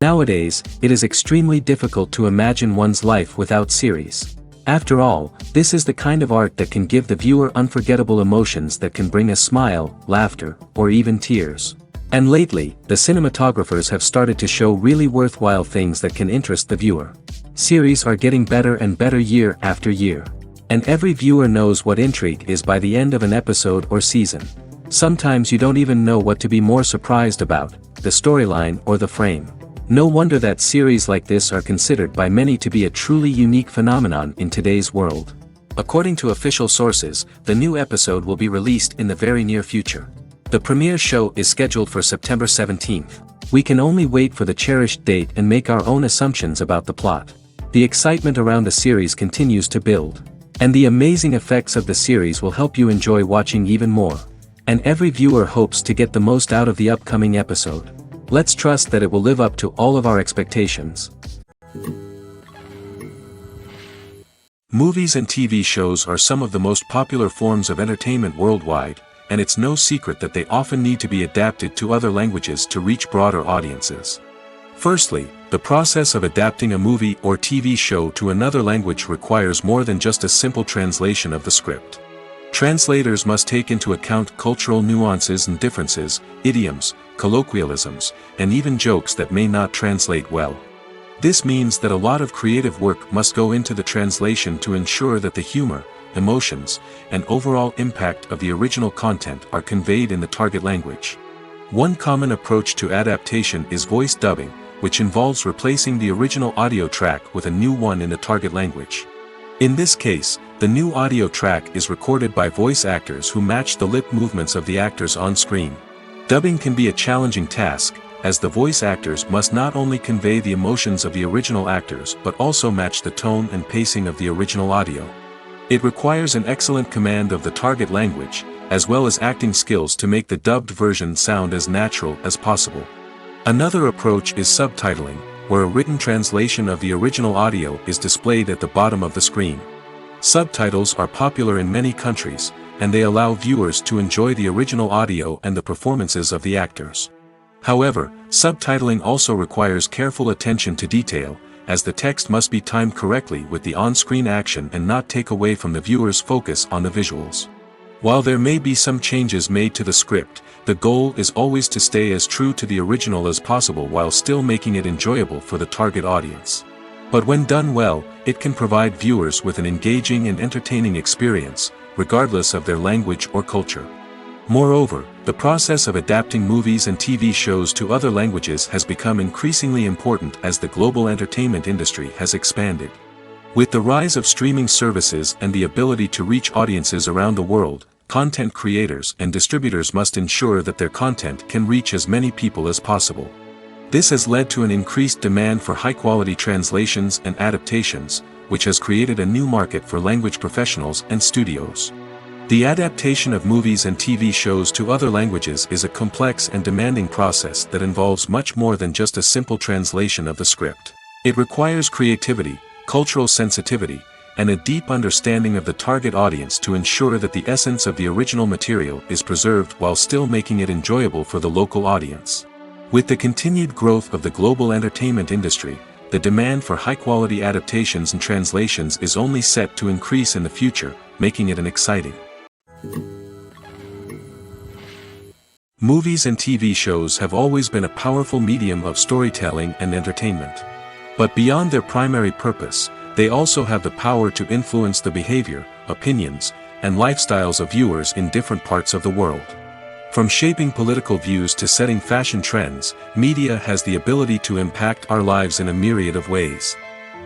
Nowadays, it is extremely difficult to imagine one's life without series. After all, this is the kind of art that can give the viewer unforgettable emotions that can bring a smile, laughter, or even tears. And lately, the cinematographers have started to show really worthwhile things that can interest the viewer. Series are getting better and better year after year. And every viewer knows what intrigue is by the end of an episode or season. Sometimes you don't even know what to be more surprised about, the storyline or the frame. No wonder that series like this are considered by many to be a truly unique phenomenon in today's world. According to official sources, the new episode will be released in the very near future. The premiere show is scheduled for September 17th. We can only wait for the cherished date and make our own assumptions about the plot. The excitement around the series continues to build. And the amazing effects of the series will help you enjoy watching even more. And every viewer hopes to get the most out of the upcoming episode. Let's trust that it will live up to all of our expectations. Movies and TV shows are some of the most popular forms of entertainment worldwide, and it's no secret that they often need to be adapted to other languages to reach broader audiences. Firstly, the process of adapting a movie or TV show to another language requires more than just a simple translation of the script. Translators must take into account cultural nuances and differences, idioms, colloquialisms, and even jokes that may not translate well. This means that a lot of creative work must go into the translation to ensure that the humor, emotions, and overall impact of the original content are conveyed in the target language. One common approach to adaptation is voice dubbing, which involves replacing the original audio track with a new one in the target language. In this case, the new audio track is recorded by voice actors who match the lip movements of the actors on screen. Dubbing can be a challenging task, as the voice actors must not only convey the emotions of the original actors but also match the tone and pacing of the original audio. It requires an excellent command of the target language, as well as acting skills to make the dubbed version sound as natural as possible. Another approach is subtitling, where a written translation of the original audio is displayed at the bottom of the screen. Subtitles are popular in many countries, and they allow viewers to enjoy the original audio and the performances of the actors. However, subtitling also requires careful attention to detail, as the text must be timed correctly with the on-screen action and not take away from the viewer's focus on the visuals. While there may be some changes made to the script, the goal is always to stay as true to the original as possible while still making it enjoyable for the target audience. But when done well, it can provide viewers with an engaging and entertaining experience, regardless of their language or culture. Moreover, the process of adapting movies and TV shows to other languages has become increasingly important as the global entertainment industry has expanded. With the rise of streaming services and the ability to reach audiences around the world, content creators and distributors must ensure that their content can reach as many people as possible. This has led to an increased demand for high-quality translations and adaptations, which has created a new market for language professionals and studios. The adaptation of movies and TV shows to other languages is a complex and demanding process that involves much more than just a simple translation of the script. It requires creativity, cultural sensitivity, and a deep understanding of the target audience to ensure that the essence of the original material is preserved while still making it enjoyable for the local audience. With the continued growth of the global entertainment industry, the demand for high-quality adaptations and translations is only set to increase in the future, making it an exciting. Movies and TV shows have always been a powerful medium of storytelling and entertainment. But beyond their primary purpose, they also have the power to influence the behavior, opinions, and lifestyles of viewers in different parts of the world. From shaping political views to setting fashion trends, media has the ability to impact our lives in a myriad of ways.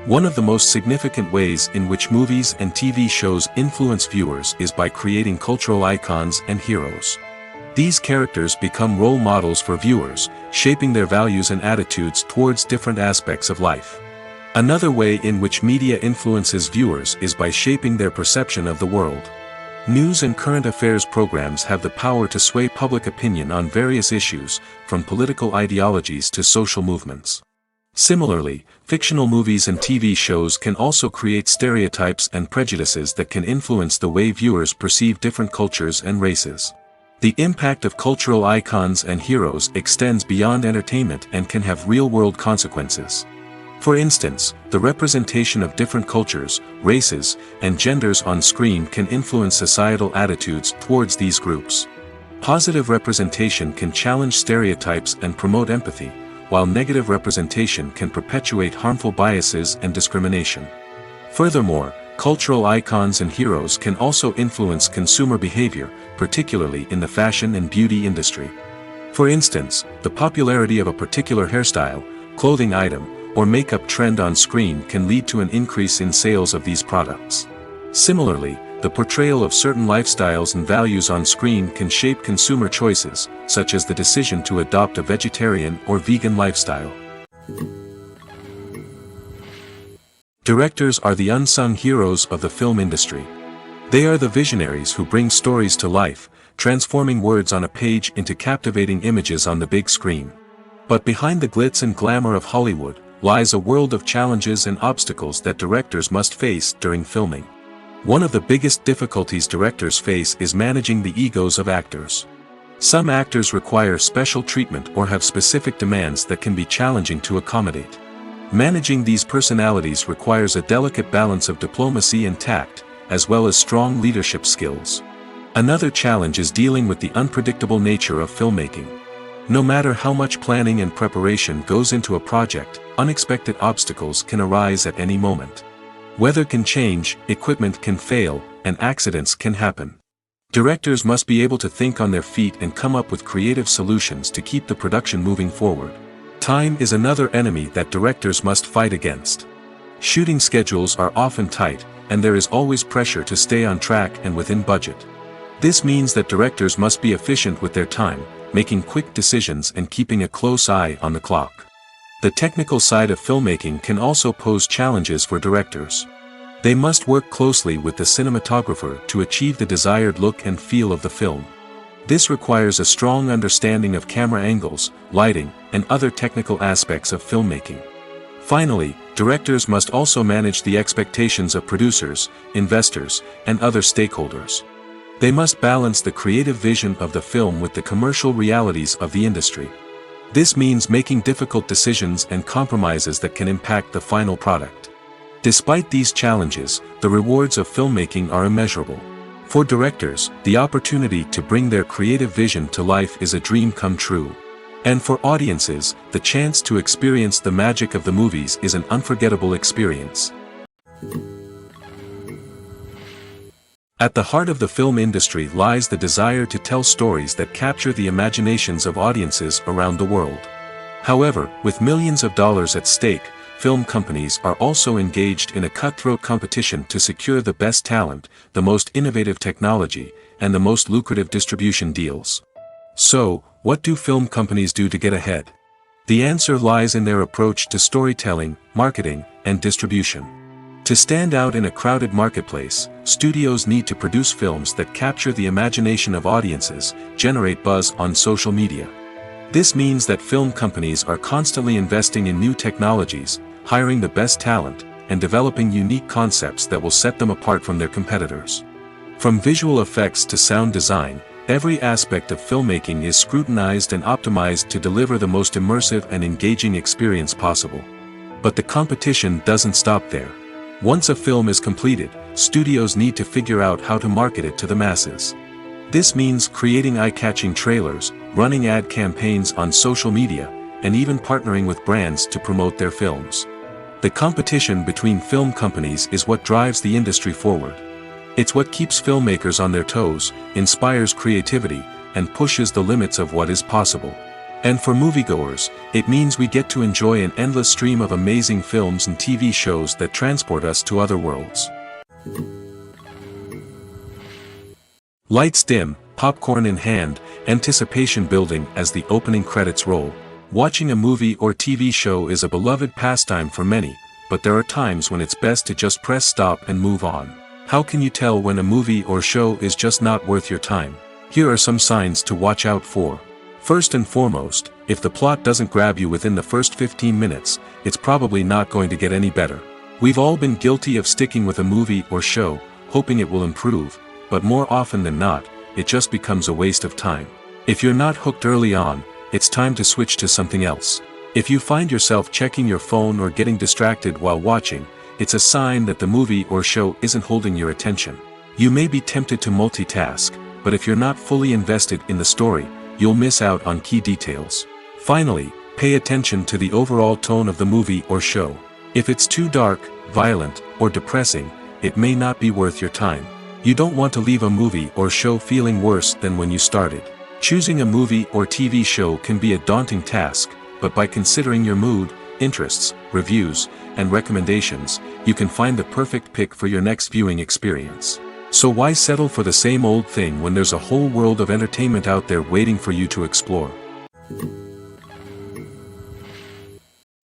One of the most significant ways in which movies and TV shows influence viewers is by creating cultural icons and heroes. These characters become role models for viewers, shaping their values and attitudes towards different aspects of life. Another way in which media influences viewers is by shaping their perception of the world. News and current affairs programs have the power to sway public opinion on various issues, from political ideologies to social movements. Similarly, fictional movies and TV shows can also create stereotypes and prejudices that can influence the way viewers perceive different cultures and races. The impact of cultural icons and heroes extends beyond entertainment and can have real-world consequences. For instance, the representation of different cultures, races, and genders on screen can influence societal attitudes towards these groups. Positive representation can challenge stereotypes and promote empathy, while negative representation can perpetuate harmful biases and discrimination. Furthermore, cultural icons and heroes can also influence consumer behavior, particularly in the fashion and beauty industry. For instance, the popularity of a particular hairstyle, clothing item, or makeup trend on screen can lead to an increase in sales of these products. Similarly, the portrayal of certain lifestyles and values on screen can shape consumer choices, such as the decision to adopt a vegetarian or vegan lifestyle. Directors are the unsung heroes of the film industry. They are the visionaries who bring stories to life, transforming words on a page into captivating images on the big screen. But behind the glitz and glamour of Hollywood lies a world of challenges and obstacles that directors must face during filming. One of the biggest difficulties directors face is managing the egos of actors. Some actors require special treatment or have specific demands that can be challenging to accommodate. Managing these personalities requires a delicate balance of diplomacy and tact, as well as strong leadership skills. Another challenge is dealing with the unpredictable nature of filmmaking. No matter how much planning and preparation goes into a project, unexpected obstacles can arise at any moment. Weather can change, equipment can fail, and accidents can happen. Directors must be able to think on their feet and come up with creative solutions to keep the production moving forward. Time is another enemy that directors must fight against. Shooting schedules are often tight, and there is always pressure to stay on track and within budget. This means that directors must be efficient with their time, making quick decisions and keeping a close eye on the clock. The technical side of filmmaking can also pose challenges for directors. They must work closely with the cinematographer to achieve the desired look and feel of the film. This requires a strong understanding of camera angles, lighting, and other technical aspects of filmmaking. Finally, directors must also manage the expectations of producers, investors, and other stakeholders. They must balance the creative vision of the film with the commercial realities of the industry. This means making difficult decisions and compromises that can impact the final product. Despite these challenges, the rewards of filmmaking are immeasurable. For directors, the opportunity to bring their creative vision to life is a dream come true. And for audiences, the chance to experience the magic of the movies is an unforgettable experience. At the heart of the film industry lies the desire to tell stories that capture the imaginations of audiences around the world. However, with millions of dollars at stake, film companies are also engaged in a cutthroat competition to secure the best talent, the most innovative technology, and the most lucrative distribution deals. So, what do film companies do to get ahead? The answer lies in their approach to storytelling, marketing, and distribution. To stand out in a crowded marketplace, studios need to produce films that capture the imagination of audiences, generate buzz on social media. This means that film companies are constantly investing in new technologies, hiring the best talent, and developing unique concepts that will set them apart from their competitors. From visual effects to sound design, every aspect of filmmaking is scrutinized and optimized to deliver the most immersive and engaging experience possible. But the competition doesn't stop there. Once a film is completed, studios need to figure out how to market it to the masses. This means creating eye-catching trailers, running ad campaigns on social media, and even partnering with brands to promote their films. The competition between film companies is what drives the industry forward. It's what keeps filmmakers on their toes, inspires creativity, and pushes the limits of what is possible. And for moviegoers, it means we get to enjoy an endless stream of amazing films and TV shows that transport us to other worlds. Lights dim, popcorn in hand, anticipation building as the opening credits roll. Watching a movie or TV show is a beloved pastime for many, but there are times when it's best to just press stop and move on. How can you tell when a movie or show is just not worth your time? Here are some signs to watch out for. First and foremost, if the plot doesn't grab you within the first 15 minutes, it's probably not going to get any better. We've all been guilty of sticking with a movie or show, hoping it will improve, but more often than not, it just becomes a waste of time. If you're not hooked early on, it's time to switch to something else. If you find yourself checking your phone or getting distracted while watching, it's a sign that the movie or show isn't holding your attention. You may be tempted to multitask, but if you're not fully invested in the story, you'll miss out on key details. Finally, pay attention to the overall tone of the movie or show. If it's too dark, violent, or depressing, it may not be worth your time. You don't want to leave a movie or show feeling worse than when you started. Choosing a movie or TV show can be a daunting task, but by considering your mood, interests, reviews, and recommendations, you can find the perfect pick for your next viewing experience. So why settle for the same old thing when there's a whole world of entertainment out there waiting for you to explore?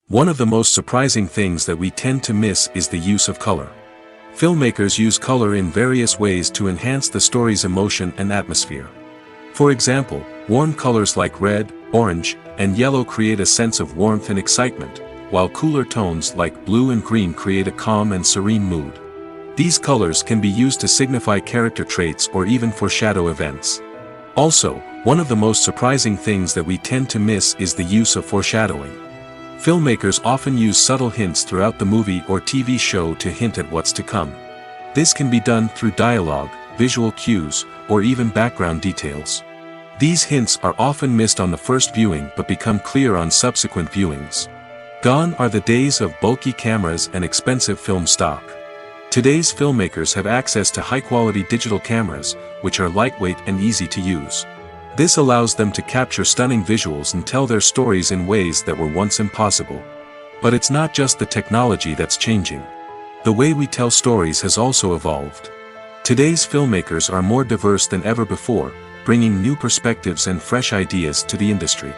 One of the most surprising things that we tend to miss is the use of color. Filmmakers use color in various ways to enhance the story's emotion and atmosphere. For example, warm colors like red, orange, and yellow create a sense of warmth and excitement, while cooler tones like blue and green create a calm and serene mood. These colors can be used to signify character traits or even foreshadow events. Also, one of the most surprising things that we tend to miss is the use of foreshadowing. Filmmakers often use subtle hints throughout the movie or TV show to hint at what's to come. This can be done through dialogue, visual cues, or even background details. These hints are often missed on the first viewing but become clear on subsequent viewings. Gone are the days of bulky cameras and expensive film stock. Today's filmmakers have access to high-quality digital cameras, which are lightweight and easy to use. This allows them to capture stunning visuals and tell their stories in ways that were once impossible. But it's not just the technology that's changing. The way we tell stories has also evolved. Today's filmmakers are more diverse than ever before, bringing new perspectives and fresh ideas to the industry.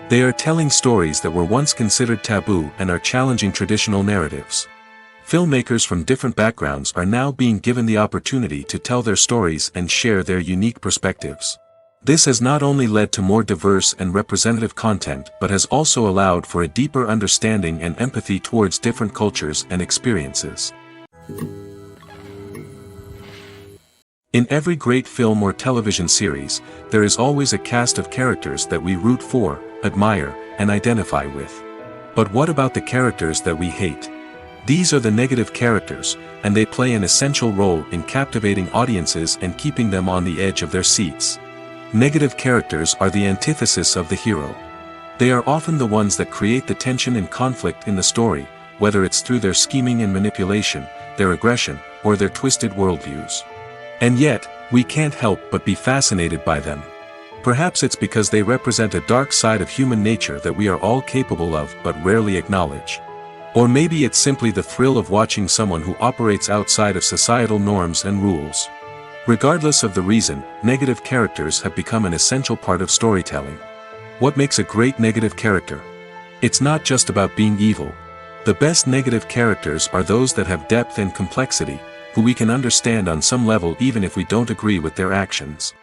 They are telling stories that were once considered taboo and are challenging traditional narratives. Filmmakers from different backgrounds are now being given the opportunity to tell their stories and share their unique perspectives. This has not only led to more diverse and representative content but has also allowed for a deeper understanding and empathy towards different cultures and experiences. In every great film or television series, there is always a cast of characters that we root for, admire, and identify with. But what about the characters that we hate? These are the negative characters, and they play an essential role in captivating audiences and keeping them on the edge of their seats. Negative characters are the antithesis of the hero. They are often the ones that create the tension and conflict in the story, whether it's through their scheming and manipulation, their aggression, or their twisted worldviews. And yet, we can't help but be fascinated by them. Perhaps it's because they represent a dark side of human nature that we are all capable of but rarely acknowledge. Or maybe it's simply the thrill of watching someone who operates outside of societal norms and rules. Regardless of the reason, negative characters have become an essential part of storytelling. What makes a great negative character? It's not just about being evil. The best negative characters are those that have depth and complexity, who we can understand on some level even if we don't agree with their actions.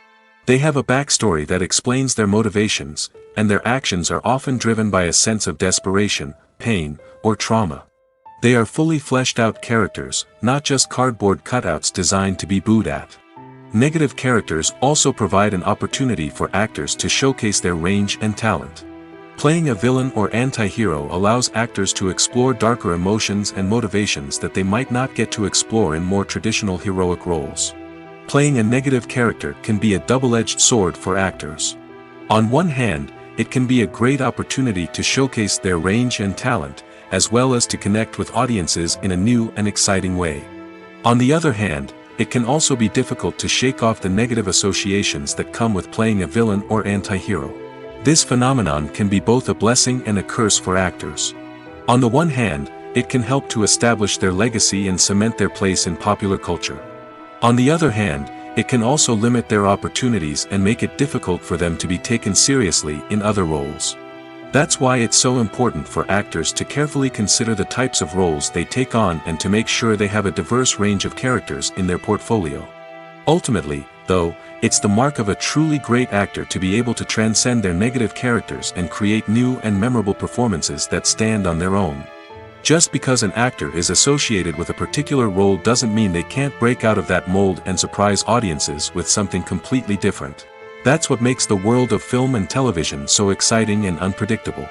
They have a backstory that explains their motivations, and their actions are often driven by a sense of desperation, pain, or trauma. They are fully fleshed out characters, not just cardboard cutouts designed to be booed at. Negative characters also provide an opportunity for actors to showcase their range and talent. Playing a villain or anti-hero allows actors to explore darker emotions and motivations that they might not get to explore in more traditional heroic roles. Playing a negative character can be a double-edged sword for actors. On one hand, it can be a great opportunity to showcase their range and talent, as well as to connect with audiences in a new and exciting way. On the other hand, it can also be difficult to shake off the negative associations that come with playing a villain or anti-hero. This phenomenon can be both a blessing and a curse for actors. On the one hand, it can help to establish their legacy and cement their place in popular culture. On the other hand, it can also limit their opportunities and make it difficult for them to be taken seriously in other roles. That's why it's so important for actors to carefully consider the types of roles they take on and to make sure they have a diverse range of characters in their portfolio. Ultimately, though, it's the mark of a truly great actor to be able to transcend their negative characters and create new and memorable performances that stand on their own. Just because an actor is associated with a particular role doesn't mean they can't break out of that mold and surprise audiences with something completely different. That's what makes the world of film and television so exciting and unpredictable.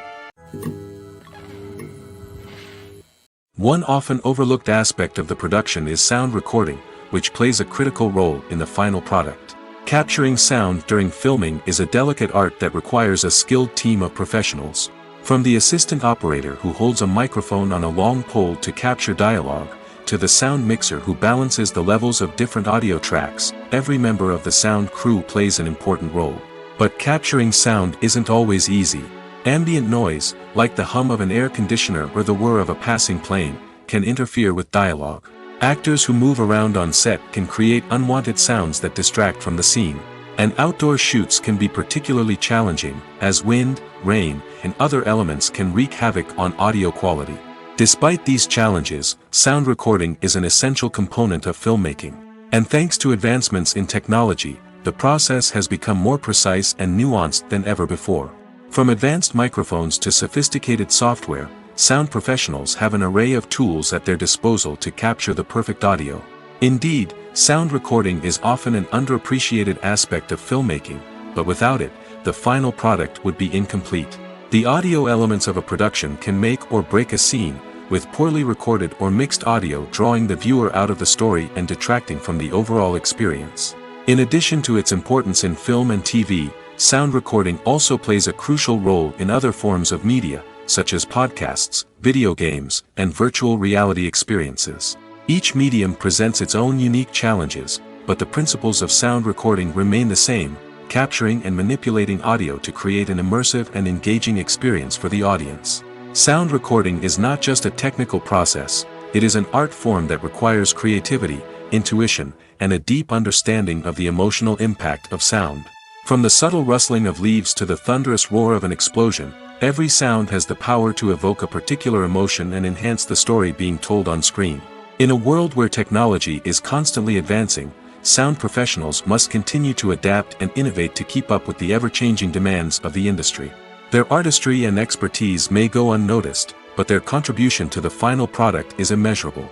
One often overlooked aspect of the production is sound recording, which plays a critical role in the final product. Capturing sound during filming is a delicate art that requires a skilled team of professionals. From the assistant operator who holds a microphone on a long pole to capture dialogue, to the sound mixer who balances the levels of different audio tracks, every member of the sound crew plays an important role. But capturing sound isn't always easy. Ambient noise, like the hum of an air conditioner or the whir of a passing plane, can interfere with dialogue. Actors who move around on set can create unwanted sounds that distract from the scene. And outdoor shoots can be particularly challenging, as wind, rain, and other elements can wreak havoc on audio quality. Despite these challenges, sound recording is an essential component of filmmaking. And thanks to advancements in technology, the process has become more precise and nuanced than ever before. From advanced microphones to sophisticated software, sound professionals have an array of tools at their disposal to capture the perfect audio. Indeed, sound recording is often an underappreciated aspect of filmmaking, but without it, the final product would be incomplete. The audio elements of a production can make or break a scene, with poorly recorded or mixed audio drawing the viewer out of the story and detracting from the overall experience. In addition to its importance in film and TV, sound recording also plays a crucial role in other forms of media, such as podcasts, video games, and virtual reality experiences. Each medium presents its own unique challenges, but the principles of sound recording remain the same, capturing and manipulating audio to create an immersive and engaging experience for the audience. Sound recording is not just a technical process, it is an art form that requires creativity, intuition, and a deep understanding of the emotional impact of sound. From the subtle rustling of leaves to the thunderous roar of an explosion, every sound has the power to evoke a particular emotion and enhance the story being told on screen. In a world where technology is constantly advancing, sound professionals must continue to adapt and innovate to keep up with the ever-changing demands of the industry. Their artistry and expertise may go unnoticed, but their contribution to the final product is immeasurable.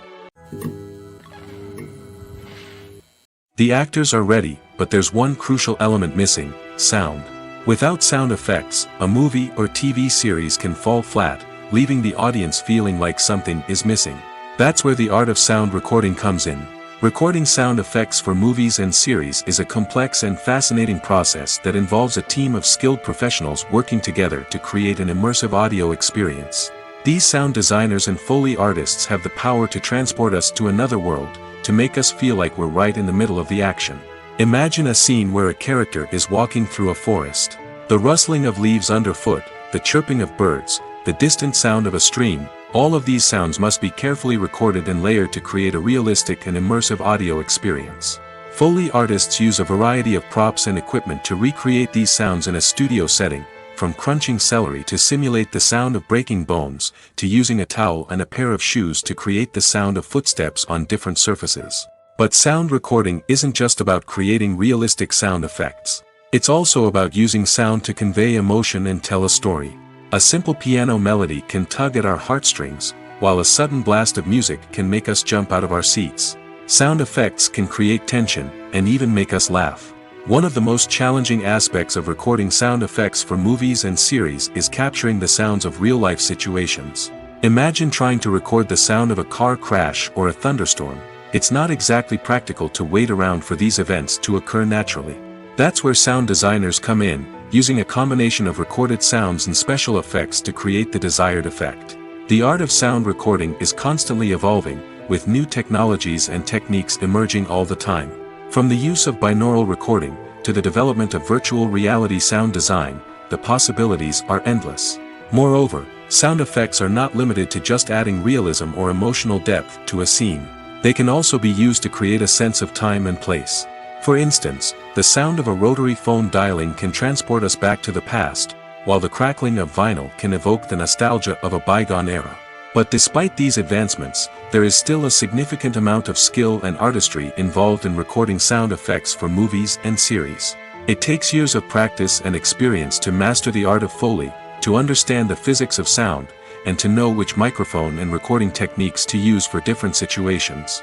The actors are ready, but there's one crucial element missing: sound. Without sound effects, a movie or TV series can fall flat, leaving the audience feeling like something is missing. That's where the art of sound recording comes in. Recording sound effects for movies and series is a complex and fascinating process that involves a team of skilled professionals working together to create an immersive audio experience. These sound designers and Foley artists have the power to transport us to another world, to make us feel like we're right in the middle of the action. Imagine a scene where a character is walking through a forest. The rustling of leaves underfoot, the chirping of birds, the distant sound of a stream, all of these sounds must be carefully recorded and layered to create a realistic and immersive audio experience. Foley artists use a variety of props and equipment to recreate these sounds in a studio setting, from crunching celery to simulate the sound of breaking bones, to using a towel and a pair of shoes to create the sound of footsteps on different surfaces. But sound recording isn't just about creating realistic sound effects. It's also about using sound to convey emotion and tell a story. A simple piano melody can tug at our heartstrings, while a sudden blast of music can make us jump out of our seats. Sound effects can create tension, and even make us laugh. One of the most challenging aspects of recording sound effects for movies and series is capturing the sounds of real-life situations. Imagine trying to record the sound of a car crash or a thunderstorm. It's not exactly practical to wait around for these events to occur naturally. That's where sound designers come in, using a combination of recorded sounds and special effects to create the desired effect. The art of sound recording is constantly evolving, with new technologies and techniques emerging all the time. From the use of binaural recording, to the development of virtual reality sound design, the possibilities are endless. Moreover, sound effects are not limited to just adding realism or emotional depth to a scene. They can also be used to create a sense of time and place. For instance, the sound of a rotary phone dialing can transport us back to the past, while the crackling of vinyl can evoke the nostalgia of a bygone era. But despite these advancements, there is still a significant amount of skill and artistry involved in recording sound effects for movies and series. It takes years of practice and experience to master the art of Foley, to understand the physics of sound, and to know which microphone and recording techniques to use for different situations.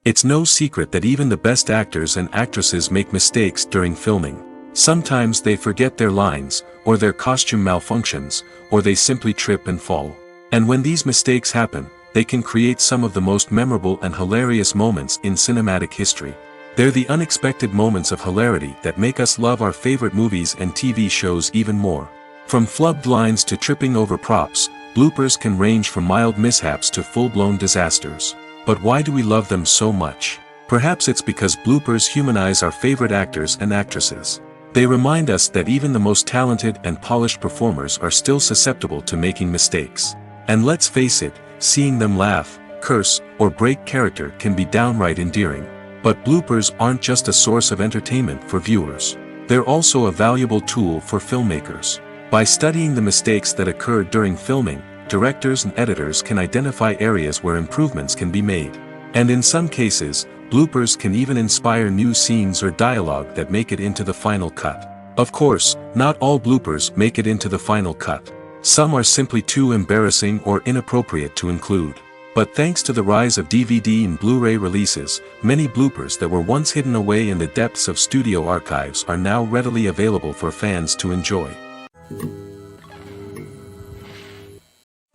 It's no secret that even the best actors and actresses make mistakes during filming. Sometimes they forget their lines, or their costume malfunctions, or they simply trip and fall. And when these mistakes happen, they can create some of the most memorable and hilarious moments in cinematic history. They're the unexpected moments of hilarity that make us love our favorite movies and TV shows even more. From flubbed lines to tripping over props, bloopers can range from mild mishaps to full-blown disasters. But why do we love them so much? Perhaps it's because bloopers humanize our favorite actors and actresses. They remind us that even the most talented and polished performers are still susceptible to making mistakes. And let's face it, seeing them laugh, curse, or break character can be downright endearing. But bloopers aren't just a source of entertainment for viewers. They're also a valuable tool for filmmakers. By studying the mistakes that occurred during filming, directors and editors can identify areas where improvements can be made. And in some cases, bloopers can even inspire new scenes or dialogue that make it into the final cut. Of course, not all bloopers make it into the final cut. Some are simply too embarrassing or inappropriate to include. But thanks to the rise of DVD and Blu-ray releases, many bloopers that were once hidden away in the depths of studio archives are now readily available for fans to enjoy.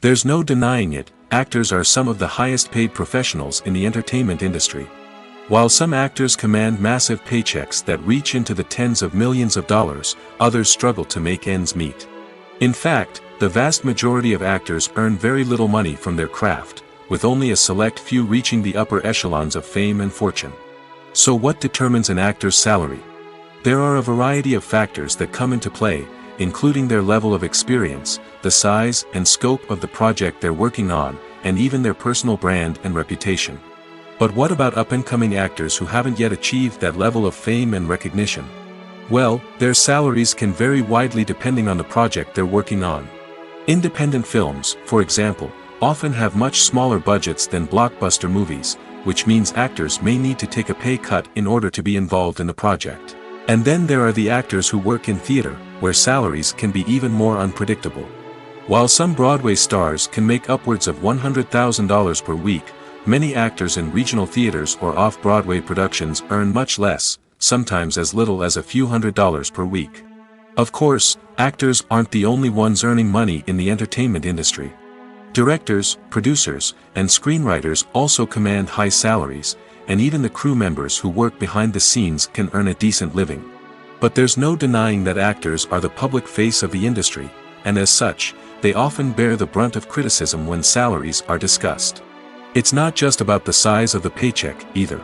There's no denying it, actors are some of the highest paid professionals in the entertainment industry. While some actors command massive paychecks that reach into the tens of millions of dollars, others struggle to make ends meet. In fact, the vast majority of actors earn very little money from their craft, with only a select few reaching the upper echelons of fame and fortune. So what determines an actor's salary? There are a variety of factors that come into play, including their level of experience, the size and scope of the project they're working on, and even their personal brand and reputation. But what about up-and-coming actors who haven't yet achieved that level of fame and recognition? Well, their salaries can vary widely depending on the project they're working on. Independent films, for example, often have much smaller budgets than blockbuster movies, which means actors may need to take a pay cut in order to be involved in the project. And then there are the actors who work in theater, where salaries can be even more unpredictable. While some Broadway stars can make upwards of $100,000 per week, many actors in regional theaters or off-Broadway productions earn much less, sometimes as little as a few $100s per week. Of course, actors aren't the only ones earning money in the entertainment industry. Directors, producers, and screenwriters also command high salaries, and even the crew members who work behind the scenes can earn a decent living. But there's no denying that actors are the public face of the industry, and as such, they often bear the brunt of criticism when salaries are discussed. It's not just about the size of the paycheck, either.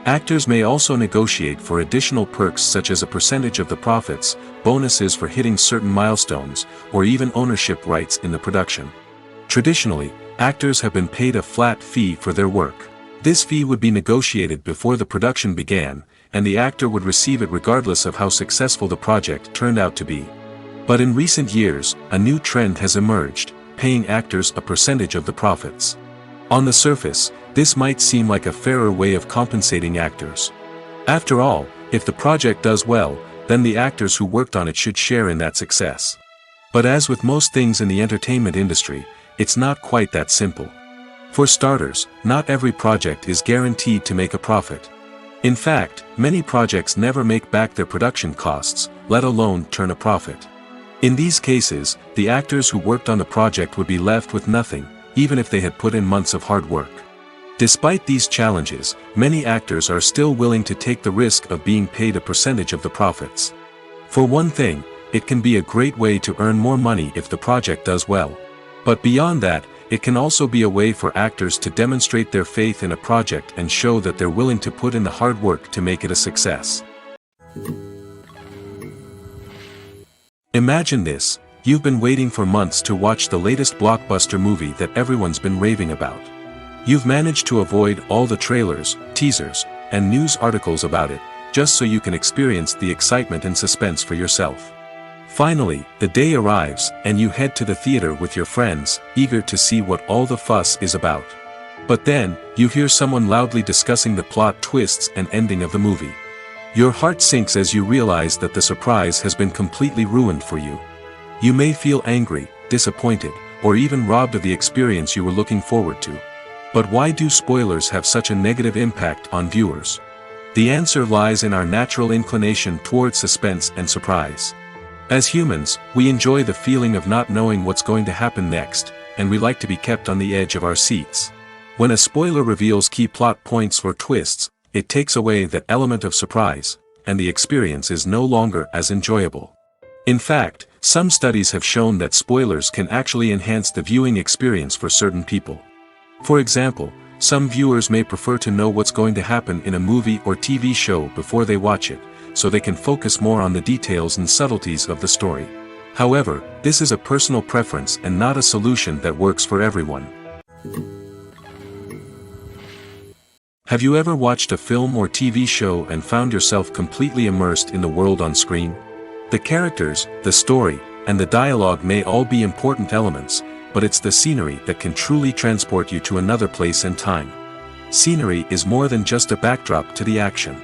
Actors may also negotiate for additional perks such as a percentage of the profits, bonuses for hitting certain milestones, or even ownership rights in the production. Traditionally, actors have been paid a flat fee for their work. This fee would be negotiated before the production began, and the actor would receive it regardless of how successful the project turned out to be. But in recent years, a new trend has emerged, paying actors a percentage of the profits. On the surface, this might seem like a fairer way of compensating actors. After all, if the project does well, then the actors who worked on it should share in that success. But as with most things in the entertainment industry, it's not quite that simple. For starters, not every project is guaranteed to make a profit. In fact, many projects never make back their production costs, let alone turn a profit. In these cases, the actors who worked on the project would be left with nothing, even if they had put in months of hard work. Despite these challenges, many actors are still willing to take the risk of being paid a percentage of the profits. For one thing, it can be a great way to earn more money if the project does well. But beyond that, it can also be a way for actors to demonstrate their faith in a project and show that they're willing to put in the hard work to make it a success. Imagine this: you've been waiting for months to watch the latest blockbuster movie that everyone's been raving about. You've managed to avoid all the trailers, teasers, and news articles about it, just so you can experience the excitement and suspense for yourself. Finally, the day arrives, and you head to the theater with your friends, eager to see what all the fuss is about. But then, you hear someone loudly discussing the plot twists and ending of the movie. Your heart sinks as you realize that the surprise has been completely ruined for you. You may feel angry, disappointed, or even robbed of the experience you were looking forward to. But why do spoilers have such a negative impact on viewers? The answer lies in our natural inclination toward suspense and surprise. As humans, we enjoy the feeling of not knowing what's going to happen next, and we like to be kept on the edge of our seats. When a spoiler reveals key plot points or twists, it takes away that element of surprise, and the experience is no longer as enjoyable. In fact, some studies have shown that spoilers can actually enhance the viewing experience for certain people. For example, some viewers may prefer to know what's going to happen in a movie or TV show before they watch it, so they can focus more on the details and subtleties of the story. However, this is a personal preference and not a solution that works for everyone. Have you ever watched a film or TV show and found yourself completely immersed in the world on screen? The characters, the story, and the dialogue may all be important elements, but it's the scenery that can truly transport you to another place and time. Scenery is more than just a backdrop to the action.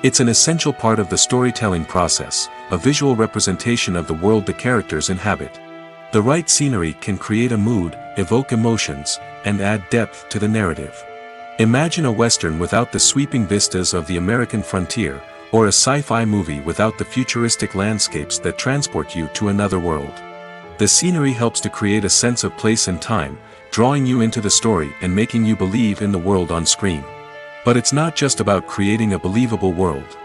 It's an essential part of the storytelling process, a visual representation of the world the characters inhabit. The right scenery can create a mood, evoke emotions, and add depth to the narrative. Imagine a Western without the sweeping vistas of the American frontier, or a sci-fi movie without the futuristic landscapes that transport you to another world. The scenery helps to create a sense of place and time, drawing you into the story and making you believe in the world on screen. But it's not just about creating a believable world.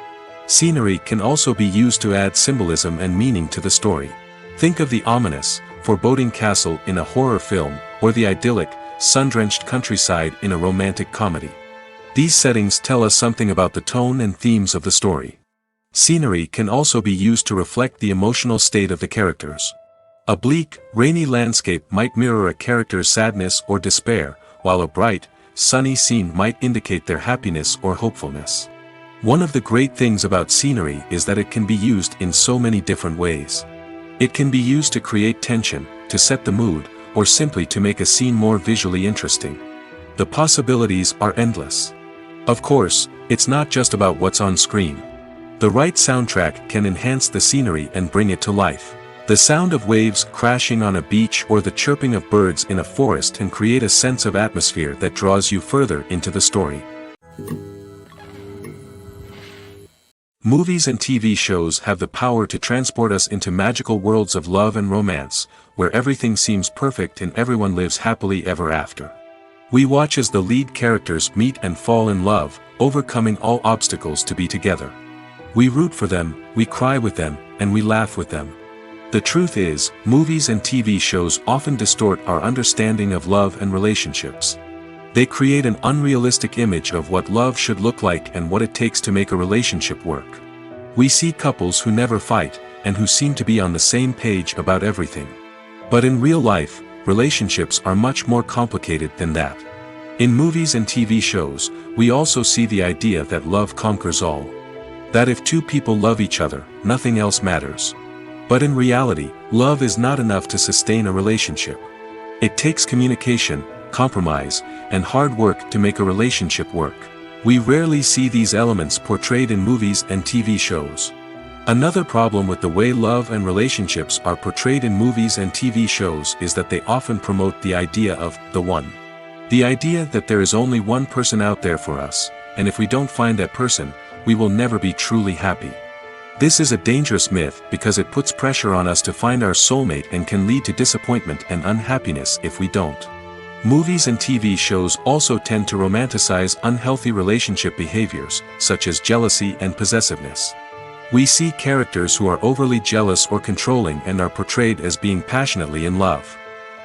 Scenery can also be used to add symbolism and meaning to the story. Think of the ominous, foreboding castle in a horror film, or the idyllic, sun-drenched countryside in a romantic comedy. These settings tell us something about the tone and themes of the story. Scenery can also be used to reflect the emotional state of the characters. A bleak, rainy landscape might mirror a character's sadness or despair, while a bright, sunny scene might indicate their happiness or hopefulness. One of the great things about scenery is that it can be used in so many different ways. It can be used to create tension, to set the mood, or simply to make a scene more visually interesting. The possibilities are endless. Of course, it's not just about what's on screen. The right soundtrack can enhance the scenery and bring it to life. The sound of waves crashing on a beach or the chirping of birds in a forest can create a sense of atmosphere that draws you further into the story. Movies and TV shows have the power to transport us into magical worlds of love and romance, where everything seems perfect and everyone lives happily ever after. We watch as the lead characters meet and fall in love, overcoming all obstacles to be together. We root for them, we cry with them, and we laugh with them. The truth is, movies and TV shows often distort our understanding of love and relationships. They create an unrealistic image of what love should look like and what it takes to make a relationship work. We see couples who never fight, and who seem to be on the same page about everything. But in real life, relationships are much more complicated than that. In movies and TV shows, we also see the idea that love conquers all. That if two people love each other, nothing else matters. But in reality, love is not enough to sustain a relationship. It takes communication, compromise, and hard work to make a relationship work. We rarely see these elements portrayed in movies and TV shows. Another problem with the way love and relationships are portrayed in movies and TV shows is that they often promote the idea of the one. The idea that there is only one person out there for us, and if we don't find that person, we will never be truly happy. This is a dangerous myth because it puts pressure on us to find our soulmate and can lead to disappointment and unhappiness if we don't. Movies and TV shows also tend to romanticize unhealthy relationship behaviors, such as jealousy and possessiveness. We see characters who are overly jealous or controlling and are portrayed as being passionately in love.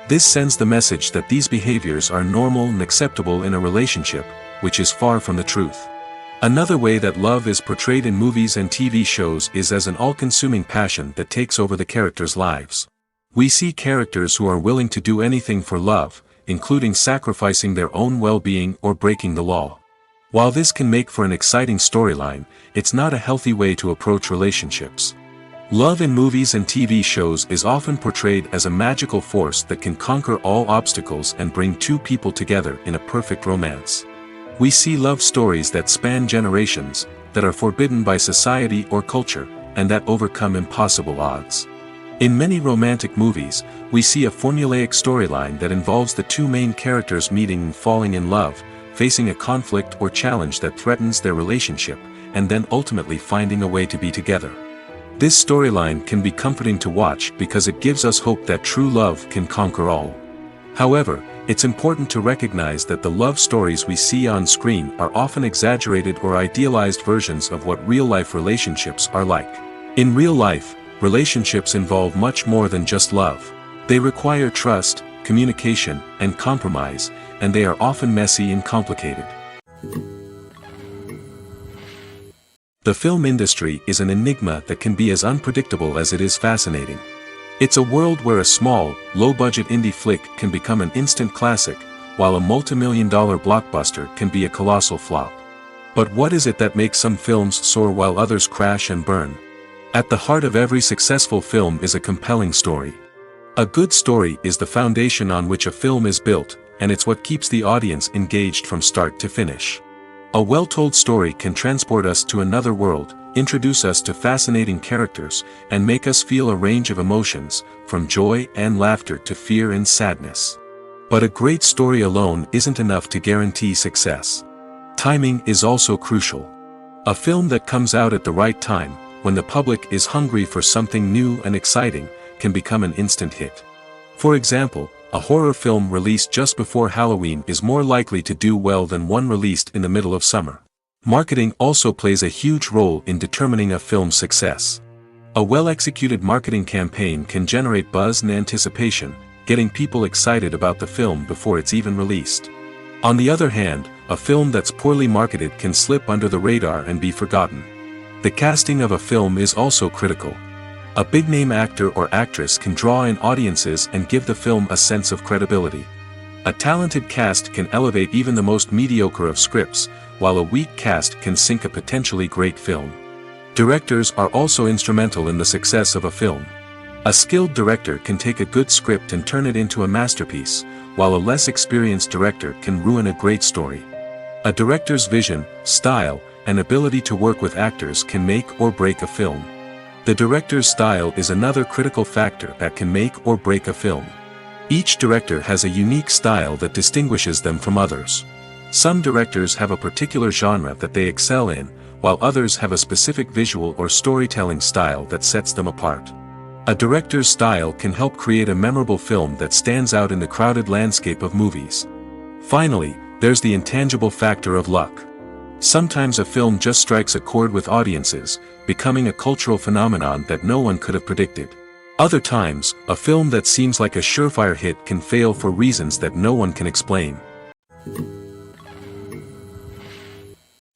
This sends the message that these behaviors are normal and acceptable in a relationship, which is far from the truth. Another way that love is portrayed in movies and TV shows is as an all-consuming passion that takes over the characters' lives. We see characters who are willing to do anything for love, including sacrificing their own well-being or breaking the law. While this can make for an exciting storyline, it's not a healthy way to approach relationships. Love in movies and TV shows is often portrayed as a magical force that can conquer all obstacles and bring two people together in a perfect romance. We see love stories that span generations, that are forbidden by society or culture, and that overcome impossible odds. In many romantic movies, we see a formulaic storyline that involves the two main characters meeting and falling in love, facing a conflict or challenge that threatens their relationship, and then ultimately finding a way to be together. This storyline can be comforting to watch because it gives us hope that true love can conquer all. However, it's important to recognize that the love stories we see on screen are often exaggerated or idealized versions of what real-life relationships are like. In real life, relationships involve much more than just love. They require trust, communication, and compromise, and they are often messy and complicated. The film industry is an enigma that can be as unpredictable as it is fascinating. It's a world where a small, low-budget indie flick can become an instant classic, while a multi-million-dollar blockbuster can be a colossal flop. But what is it that makes some films soar while others crash and burn? At the heart of every successful film is a compelling story. A good story is the foundation on which a film is built, and it's what keeps the audience engaged from start to finish. A well-told story can transport us to another world, introduce us to fascinating characters, and make us feel a range of emotions, from joy and laughter to fear and sadness. But a great story alone isn't enough to guarantee success. Timing is also crucial. A film that comes out at the right time, when the public is hungry for something new and exciting, can become an instant hit. For example, a horror film released just before Halloween is more likely to do well than one released in the middle of summer. Marketing also plays a huge role in determining a film's success. A well-executed marketing campaign can generate buzz and anticipation, getting people excited about the film before it's even released. On the other hand, a film that's poorly marketed can slip under the radar and be forgotten. The casting of a film is also critical. A big-name actor or actress can draw in audiences and give the film a sense of credibility. A talented cast can elevate even the most mediocre of scripts, while a weak cast can sink a potentially great film. Directors are also instrumental in the success of a film. A skilled director can take a good script and turn it into a masterpiece, while a less experienced director can ruin a great story. A director's vision, style, and ability to work with actors can make or break a film. The director's style is another critical factor that can make or break a film. Each director has a unique style that distinguishes them from others. Some directors have a particular genre that they excel in, while others have a specific visual or storytelling style that sets them apart. A director's style can help create a memorable film that stands out in the crowded landscape of movies. Finally, there's the intangible factor of luck. Sometimes a film just strikes a chord with audiences, becoming a cultural phenomenon that no one could have predicted. Other times, a film that seems like a surefire hit can fail for reasons that no one can explain.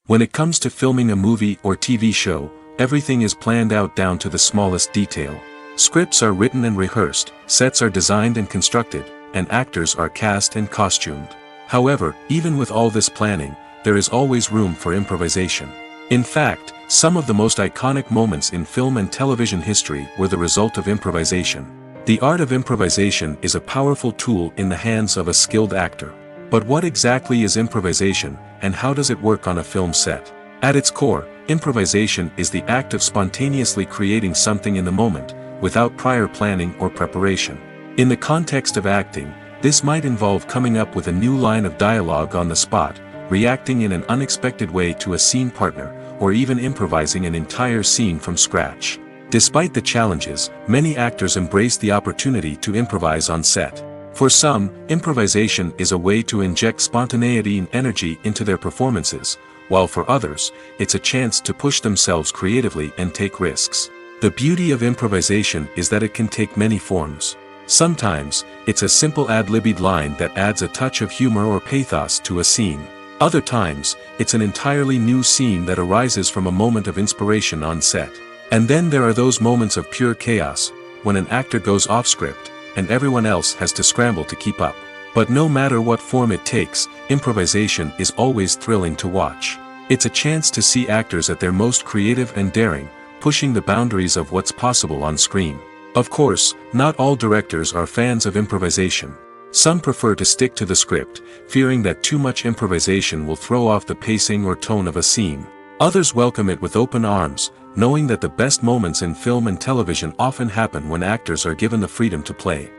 When it comes to filming a movie or TV show, everything is planned out down to the smallest detail. Scripts are written and rehearsed, sets are designed and constructed, and actors are cast and costumed. However, even with all this planning, there is always room for improvisation. In fact, some of the most iconic moments in film and television history were the result of improvisation. The art of improvisation is a powerful tool in the hands of a skilled actor. But what exactly is improvisation, and how does it work on a film set? At its core, improvisation is the act of spontaneously creating something in the moment, without prior planning or preparation. In the context of acting, this might involve coming up with a new line of dialogue on the spot, reacting in an unexpected way to a scene partner, or even improvising an entire scene from scratch. Despite the challenges, many actors embrace the opportunity to improvise on set. For some, improvisation is a way to inject spontaneity and energy into their performances, while for others, it's a chance to push themselves creatively and take risks. The beauty of improvisation is that it can take many forms. Sometimes, it's a simple ad-libbed line that adds a touch of humor or pathos to a scene. Other times, it's an entirely new scene that arises from a moment of inspiration on set. And then there are those moments of pure chaos, when an actor goes off script, and everyone else has to scramble to keep up. But no matter what form it takes, improvisation is always thrilling to watch. It's a chance to see actors at their most creative and daring, pushing the boundaries of what's possible on screen. Of course, not all directors are fans of improvisation. Some prefer to stick to the script, fearing that too much improvisation will throw off the pacing or tone of a scene. Others welcome it with open arms, knowing that the best moments in film and television often happen when actors are given the freedom to play.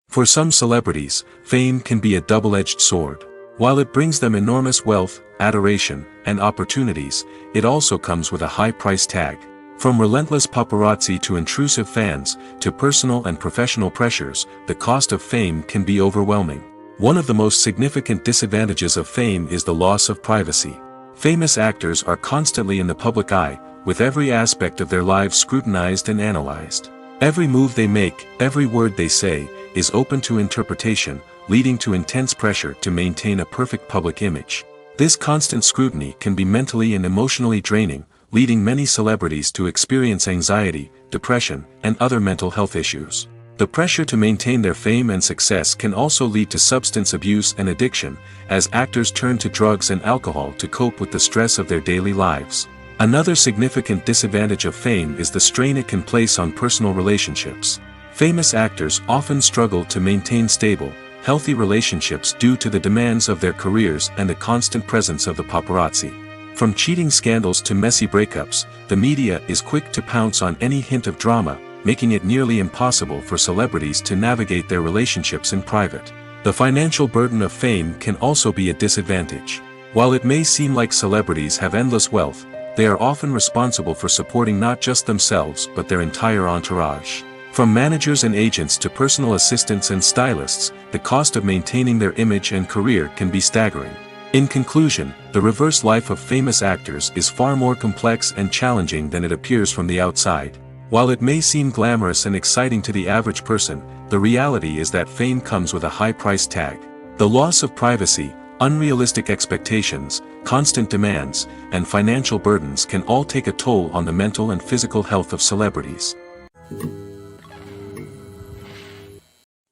For some celebrities, fame can be a double-edged sword. While it brings them enormous wealth, adoration, and opportunities, it also comes with a high price tag. From relentless paparazzi to intrusive fans, to personal and professional pressures, the cost of fame can be overwhelming. One of the most significant disadvantages of fame is the loss of privacy. Famous actors are constantly in the public eye, with every aspect of their lives scrutinized and analyzed. Every move they make, every word they say, is open to interpretation, leading to intense pressure to maintain a perfect public image. This constant scrutiny can be mentally and emotionally draining, leading many celebrities to experience anxiety, depression, and other mental health issues. The pressure to maintain their fame and success can also lead to substance abuse and addiction, as actors turn to drugs and alcohol to cope with the stress of their daily lives. Another significant disadvantage of fame is the strain it can place on personal relationships. Famous actors often struggle to maintain stable, healthy relationships due to the demands of their careers and the constant presence of the paparazzi. From cheating scandals to messy breakups, the media is quick to pounce on any hint of drama, making it nearly impossible for celebrities to navigate their relationships in private. The financial burden of fame can also be a disadvantage. While it may seem like celebrities have endless wealth, they are often responsible for supporting not just themselves but their entire entourage. From managers and agents to personal assistants and stylists, the cost of maintaining their image and career can be staggering. In conclusion, the reverse life of famous actors is far more complex and challenging than it appears from the outside. While it may seem glamorous and exciting to the average person, the reality is that fame comes with a high price tag. The loss of privacy, unrealistic expectations, constant demands, and financial burdens can all take a toll on the mental and physical health of celebrities.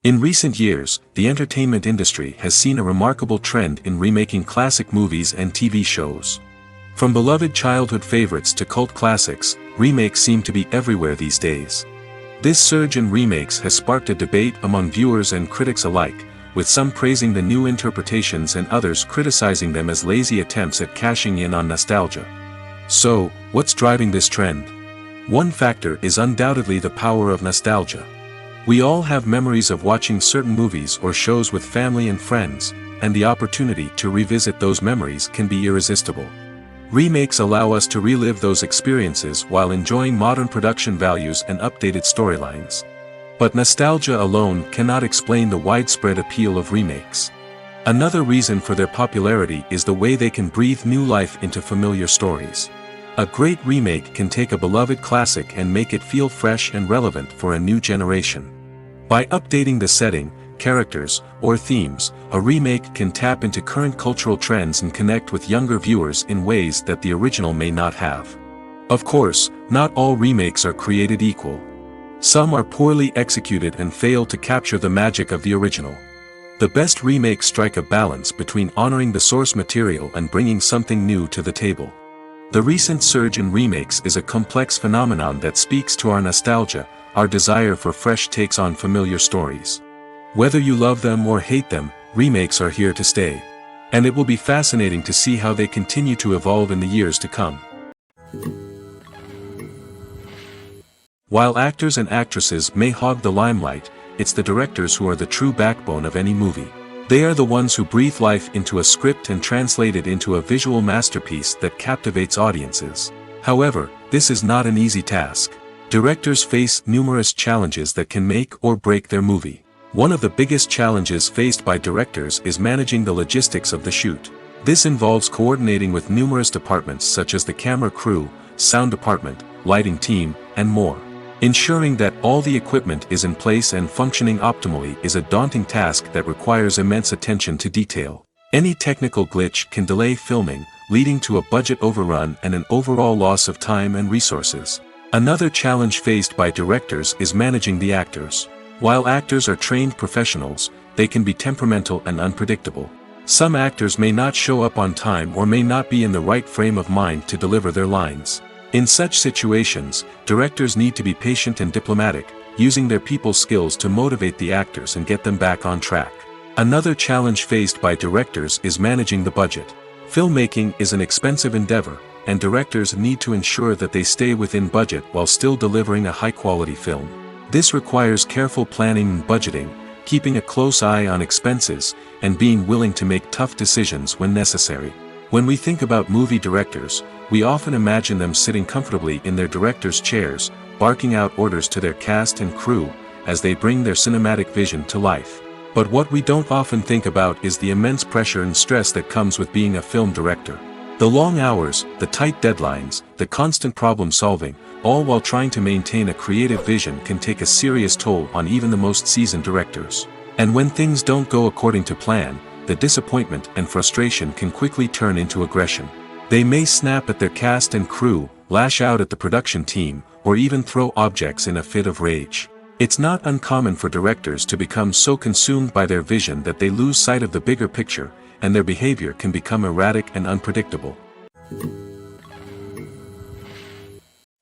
In recent years, the entertainment industry has seen a remarkable trend in remaking classic movies and TV shows. From beloved childhood favorites to cult classics, remakes seem to be everywhere these days. This surge in remakes has sparked a debate among viewers and critics alike, with some praising the new interpretations and others criticizing them as lazy attempts at cashing in on nostalgia. So, what's driving this trend? One factor is undoubtedly the power of nostalgia. We all have memories of watching certain movies or shows with family and friends, and the opportunity to revisit those memories can be irresistible. Remakes allow us to relive those experiences while enjoying modern production values and updated storylines. But nostalgia alone cannot explain the widespread appeal of remakes. Another reason for their popularity is the way they can breathe new life into familiar stories. A great remake can take a beloved classic and make it feel fresh and relevant for a new generation. By updating the setting, characters, or themes, a remake can tap into current cultural trends and connect with younger viewers in ways that the original may not have. Of course, not all remakes are created equal. Some are poorly executed and fail to capture the magic of the original. The best remakes strike a balance between honoring the source material and bringing something new to the table. The recent surge in remakes is a complex phenomenon that speaks to our nostalgia, our desire for fresh takes on familiar stories. Whether you love them or hate them, remakes are here to stay. And it will be fascinating to see how they continue to evolve in the years to come. While actors and actresses may hog the limelight, it's the directors who are the true backbone of any movie. They are the ones who breathe life into a script and translate it into a visual masterpiece that captivates audiences. However, this is not an easy task. Directors face numerous challenges that can make or break their movie. One of the biggest challenges faced by directors is managing the logistics of the shoot. This involves coordinating with numerous departments such as the camera crew, sound department, lighting team, and more. Ensuring that all the equipment is in place and functioning optimally is a daunting task that requires immense attention to detail. Any technical glitch can delay filming, leading to a budget overrun and an overall loss of time and resources. Another challenge faced by directors is managing the actors. While actors are trained professionals, they can be temperamental and unpredictable. Some actors may not show up on time or may not be in the right frame of mind to deliver their lines. In such situations, directors need to be patient and diplomatic, using their people skills to motivate the actors and get them back on track. Another challenge faced by directors is managing the budget. Filmmaking is an expensive endeavor, and directors need to ensure that they stay within budget while still delivering a high-quality film. This requires careful planning and budgeting, keeping a close eye on expenses, and being willing to make tough decisions when necessary. When we think about movie directors, we often imagine them sitting comfortably in their director's chairs, barking out orders to their cast and crew, as they bring their cinematic vision to life. But what we don't often think about is the immense pressure and stress that comes with being a film director. The long hours, the tight deadlines, the constant problem solving, all while trying to maintain a creative vision can take a serious toll on even the most seasoned directors. And when things don't go according to plan, the disappointment and frustration can quickly turn into aggression. They may snap at their cast and crew, lash out at the production team, or even throw objects in a fit of rage. It's not uncommon for directors to become so consumed by their vision that they lose sight of the bigger picture, and their behavior can become erratic and unpredictable.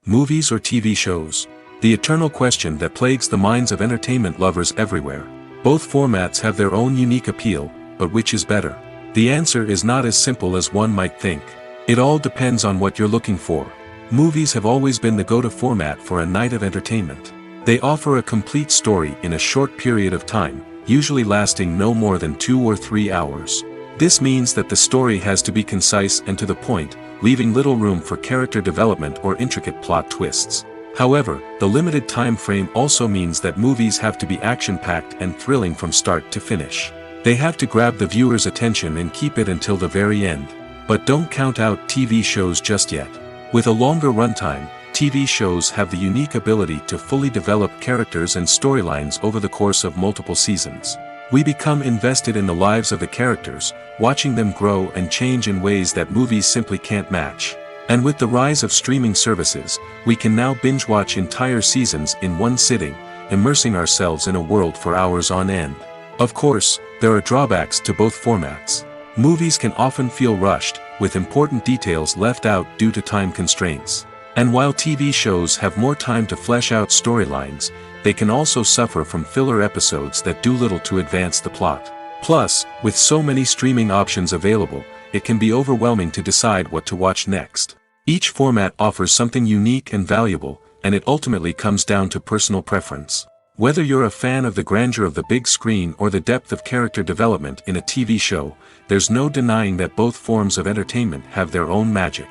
Movies or TV shows? The eternal question that plagues the minds of entertainment lovers everywhere. Both formats have their own unique appeal, but which is better? The answer is not as simple as one might think. It all depends on what you're looking for. Movies have always been the go-to format for a night of entertainment. They offer a complete story in a short period of time, usually lasting no more than 2 or 3 hours. This means that the story has to be concise and to the point, leaving little room for character development or intricate plot twists. However, the limited time frame also means that movies have to be action-packed and thrilling from start to finish. They have to grab the viewer's attention and keep it until the very end. But don't count out TV shows just yet. With a longer runtime, TV shows have the unique ability to fully develop characters and storylines over the course of multiple seasons. We become invested in the lives of the characters, watching them grow and change in ways that movies simply can't match. And with the rise of streaming services, we can now binge-watch entire seasons in one sitting, immersing ourselves in a world for hours on end. Of course, there are drawbacks to both formats. Movies can often feel rushed, with important details left out due to time constraints. And while TV shows have more time to flesh out storylines, they can also suffer from filler episodes that do little to advance the plot. Plus, with so many streaming options available, it can be overwhelming to decide what to watch next. Each format offers something unique and valuable, and it ultimately comes down to personal preference. Whether you're a fan of the grandeur of the big screen or the depth of character development in a TV show, there's no denying that both forms of entertainment have their own magic.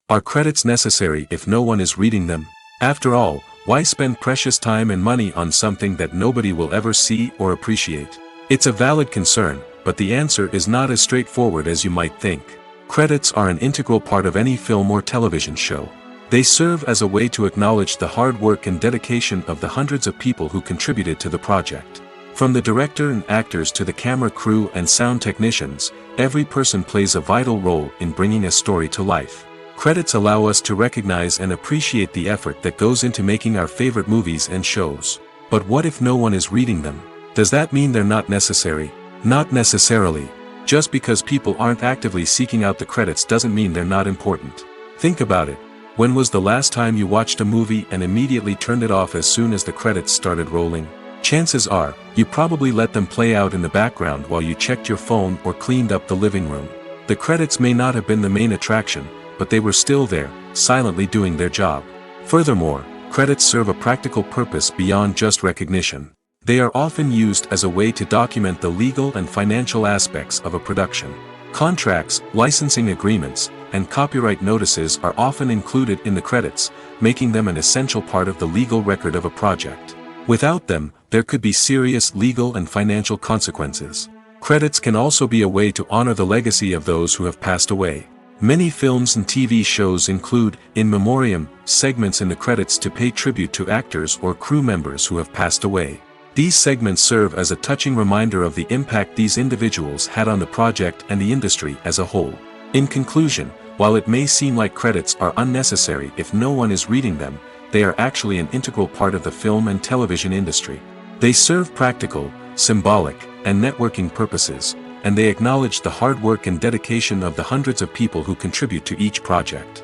Are credits necessary if no one is reading them? After all, why spend precious time and money on something that nobody will ever see or appreciate? It's a valid concern, but the answer is not as straightforward as you might think. Credits are an integral part of any film or television show. They serve as a way to acknowledge the hard work and dedication of the hundreds of people who contributed to the project. From the director and actors to the camera crew and sound technicians, every person plays a vital role in bringing a story to life. Credits allow us to recognize and appreciate the effort that goes into making our favorite movies and shows. But what if no one is reading them? Does that mean they're not necessary? Not necessarily. Just because people aren't actively seeking out the credits doesn't mean they're not important. Think about it. When was the last time you watched a movie and immediately turned it off as soon as the credits started rolling? Chances are, you probably let them play out in the background while you checked your phone or cleaned up the living room. The credits may not have been the main attraction, but they were still there, silently doing their job. Furthermore, credits serve a practical purpose beyond just recognition. They are often used as a way to document the legal and financial aspects of a production. Contracts, licensing agreements, and copyright notices are often included in the credits, making them an essential part of the legal record of a project. Without them, there could be serious legal and financial consequences. Credits can also be a way to honor the legacy of those who have passed away. Many films and TV shows include, in memoriam, segments in the credits to pay tribute to actors or crew members who have passed away. These segments serve as a touching reminder of the impact these individuals had on the project and the industry as a whole. In conclusion, while it may seem like credits are unnecessary if no one is reading them, they are actually an integral part of the film and television industry. They serve practical, symbolic, and networking purposes, and they acknowledge the hard work and dedication of the hundreds of people who contribute to each project.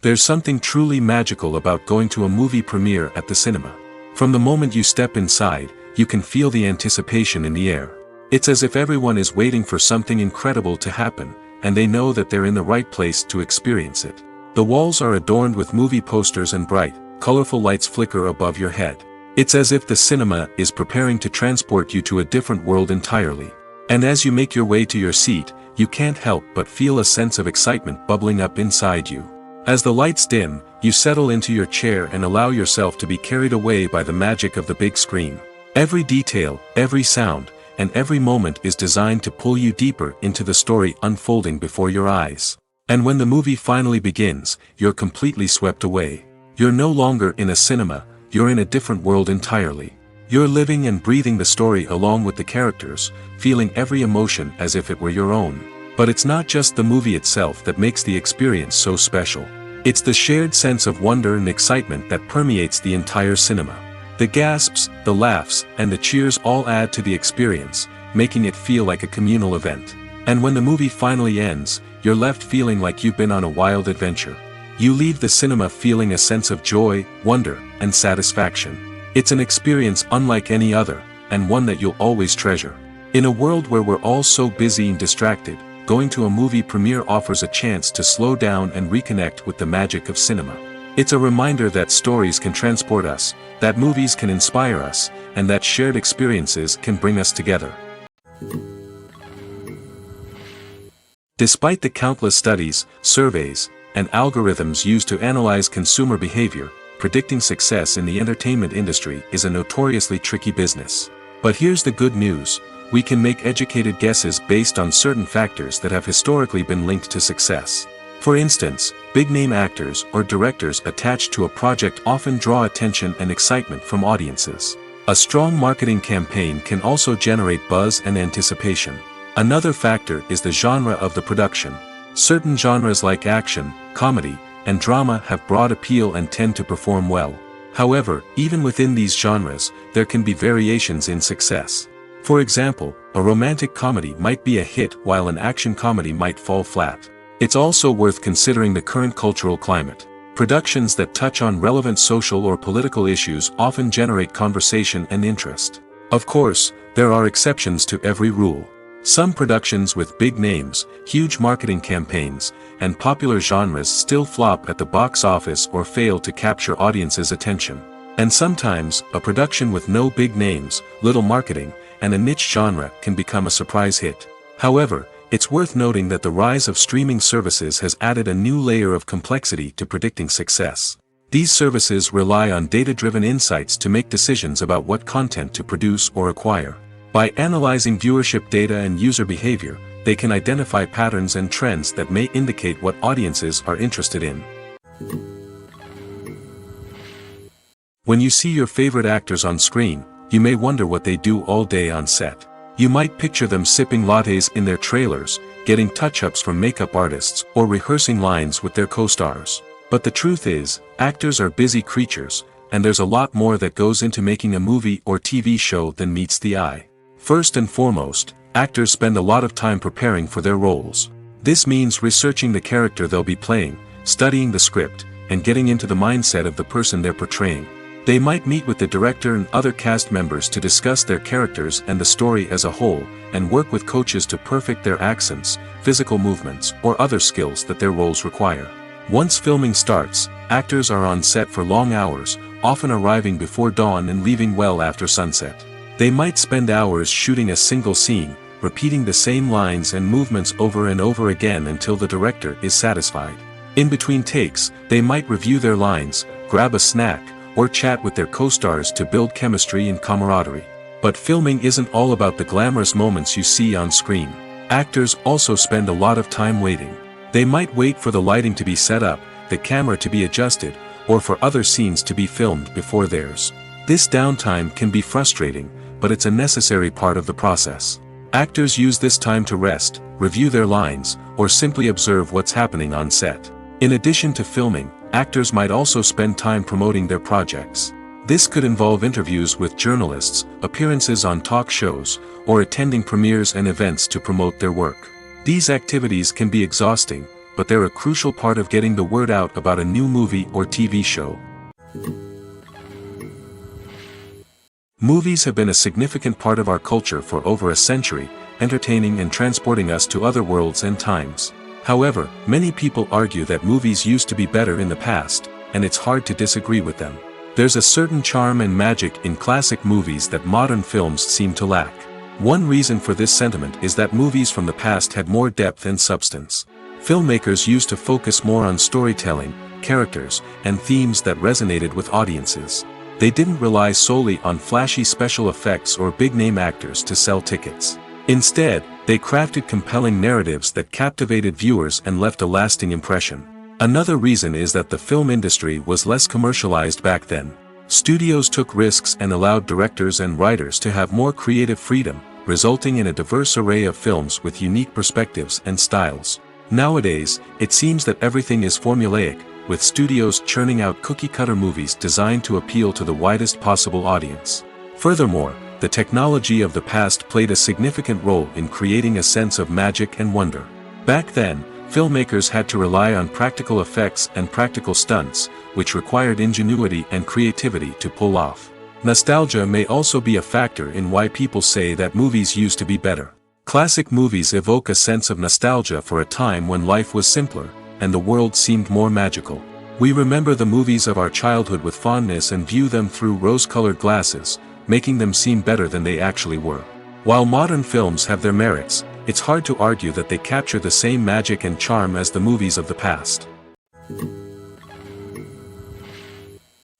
There's something truly magical about going to a movie premiere at the cinema. From the moment you step inside, you can feel the anticipation in the air. It's as if everyone is waiting for something incredible to happen, and they know that they're in the right place to experience it. The walls are adorned with movie posters and bright, colorful lights flicker above your head. It's as if the cinema is preparing to transport you to a different world entirely. And as you make your way to your seat, you can't help but feel a sense of excitement bubbling up inside you. As the lights dim, you settle into your chair and allow yourself to be carried away by the magic of the big screen. Every detail, every sound, and every moment is designed to pull you deeper into the story unfolding before your eyes. And when the movie finally begins, you're completely swept away. You're no longer in a cinema, you're in a different world entirely. You're living and breathing the story along with the characters, feeling every emotion as if it were your own. But it's not just the movie itself that makes the experience so special. It's the shared sense of wonder and excitement that permeates the entire cinema. The gasps, the laughs, and the cheers all add to the experience, making it feel like a communal event. And when the movie finally ends, you're left feeling like you've been on a wild adventure. You leave the cinema feeling a sense of joy, wonder, and satisfaction. It's an experience unlike any other, and one that you'll always treasure. In a world where we're all so busy and distracted, going to a movie premiere offers a chance to slow down and reconnect with the magic of cinema. It's a reminder that stories can transport us, that movies can inspire us, and that shared experiences can bring us together. Despite the countless studies, surveys, and algorithms used to analyze consumer behavior, predicting success in the entertainment industry is a notoriously tricky business. But here's the good news: we can make educated guesses based on certain factors that have historically been linked to success. For instance, big-name actors or directors attached to a project often draw attention and excitement from audiences. A strong marketing campaign can also generate buzz and anticipation. Another factor is the genre of the production. Certain genres like action, comedy, and drama have broad appeal and tend to perform well. However, even within these genres, there can be variations in success. For example, a romantic comedy might be a hit while an action comedy might fall flat. It's also worth considering the current cultural climate. Productions that touch on relevant social or political issues often generate conversation and interest. Of course, there are exceptions to every rule. Some productions with big names, huge marketing campaigns, and popular genres still flop at the box office or fail to capture audiences' attention. And sometimes, a production with no big names, little marketing, and a niche genre can become a surprise hit. However, it's worth noting that the rise of streaming services has added a new layer of complexity to predicting success. These services rely on data-driven insights to make decisions about what content to produce or acquire. By analyzing viewership data and user behavior, they can identify patterns and trends that may indicate what audiences are interested in. When you see your favorite actors on screen, you may wonder what they do all day on set. You might picture them sipping lattes in their trailers, getting touch-ups from makeup artists, or rehearsing lines with their co-stars. But the truth is, actors are busy creatures, and there's a lot more that goes into making a movie or TV show than meets the eye. First and foremost, actors spend a lot of time preparing for their roles. This means researching the character they'll be playing, studying the script, and getting into the mindset of the person they're portraying. They might meet with the director and other cast members to discuss their characters and the story as a whole, and work with coaches to perfect their accents, physical movements, or other skills that their roles require. Once filming starts, actors are on set for long hours, often arriving before dawn and leaving well after sunset. They might spend hours shooting a single scene, repeating the same lines and movements over and over again until the director is satisfied. In between takes, they might review their lines, grab a snack, or chat with their co-stars to build chemistry and camaraderie. But filming isn't all about the glamorous moments you see on screen. Actors also spend a lot of time waiting. They might wait for the lighting to be set up, the camera to be adjusted, or for other scenes to be filmed before theirs. This downtime can be frustrating, but it's a necessary part of the process. Actors use this time to rest, review their lines, or simply observe what's happening on set. In addition to filming, actors might also spend time promoting their projects. This could involve interviews with journalists, appearances on talk shows, or attending premieres and events to promote their work. These activities can be exhausting, but they're a crucial part of getting the word out about a new movie or TV show. Movies have been a significant part of our culture for over a century, entertaining and transporting us to other worlds and times. However, many people argue that movies used to be better in the past, and it's hard to disagree with them. There's a certain charm and magic in classic movies that modern films seem to lack. One reason for this sentiment is that movies from the past had more depth and substance. Filmmakers used to focus more on storytelling, characters, and themes that resonated with audiences. They didn't rely solely on flashy special effects or big-name actors to sell tickets. Instead, they crafted compelling narratives that captivated viewers and left a lasting impression. Another reason is that the film industry was less commercialized back then. Studios took risks and allowed directors and writers to have more creative freedom, resulting in a diverse array of films with unique perspectives and styles. Nowadays, it seems that everything is formulaic, with studios churning out cookie-cutter movies designed to appeal to the widest possible audience. Furthermore, the technology of the past played a significant role in creating a sense of magic and wonder. Back then, filmmakers had to rely on practical effects and practical stunts, which required ingenuity and creativity to pull off. Nostalgia may also be a factor in why people say that movies used to be better. Classic movies evoke a sense of nostalgia for a time when life was simpler, and the world seemed more magical. We remember the movies of our childhood with fondness and view them through rose-colored glasses, making them seem better than they actually were. While modern films have their merits, it's hard to argue that they capture the same magic and charm as the movies of the past.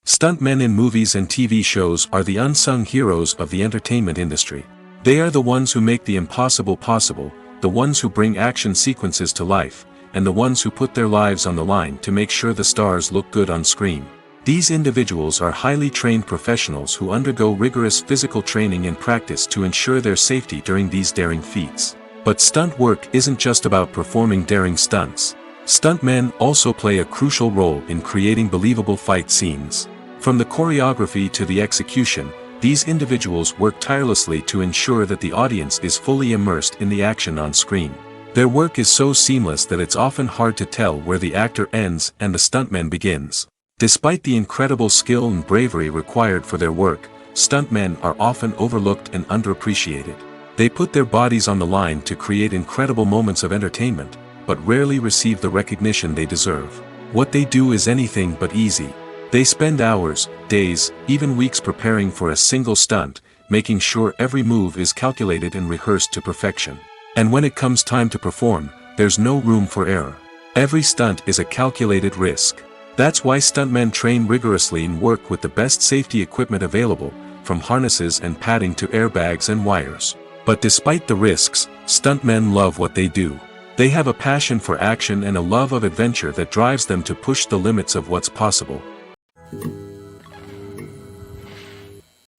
Stuntmen in movies and TV shows are the unsung heroes of the entertainment industry. They are the ones who make the impossible possible, the ones who bring action sequences to life, and the ones who put their lives on the line to make sure the stars look good on screen. These individuals are highly trained professionals who undergo rigorous physical training and practice to ensure their safety during these daring feats. But stunt work isn't just about performing daring stunts. Stuntmen also play a crucial role in creating believable fight scenes. From the choreography to the execution, these individuals work tirelessly to ensure that the audience is fully immersed in the action on screen. Their work is so seamless that it's often hard to tell where the actor ends and the stuntman begins. Despite the incredible skill and bravery required for their work, stuntmen are often overlooked and underappreciated. They put their bodies on the line to create incredible moments of entertainment, but rarely receive the recognition they deserve. What they do is anything but easy. They spend hours, days, even weeks preparing for a single stunt, making sure every move is calculated and rehearsed to perfection. And when it comes time to perform, there's no room for error. Every stunt is a calculated risk. That's why stuntmen train rigorously and work with the best safety equipment available, from harnesses and padding to airbags and wires. But despite the risks, stuntmen love what they do. They have a passion for action and a love of adventure that drives them to push the limits of what's possible.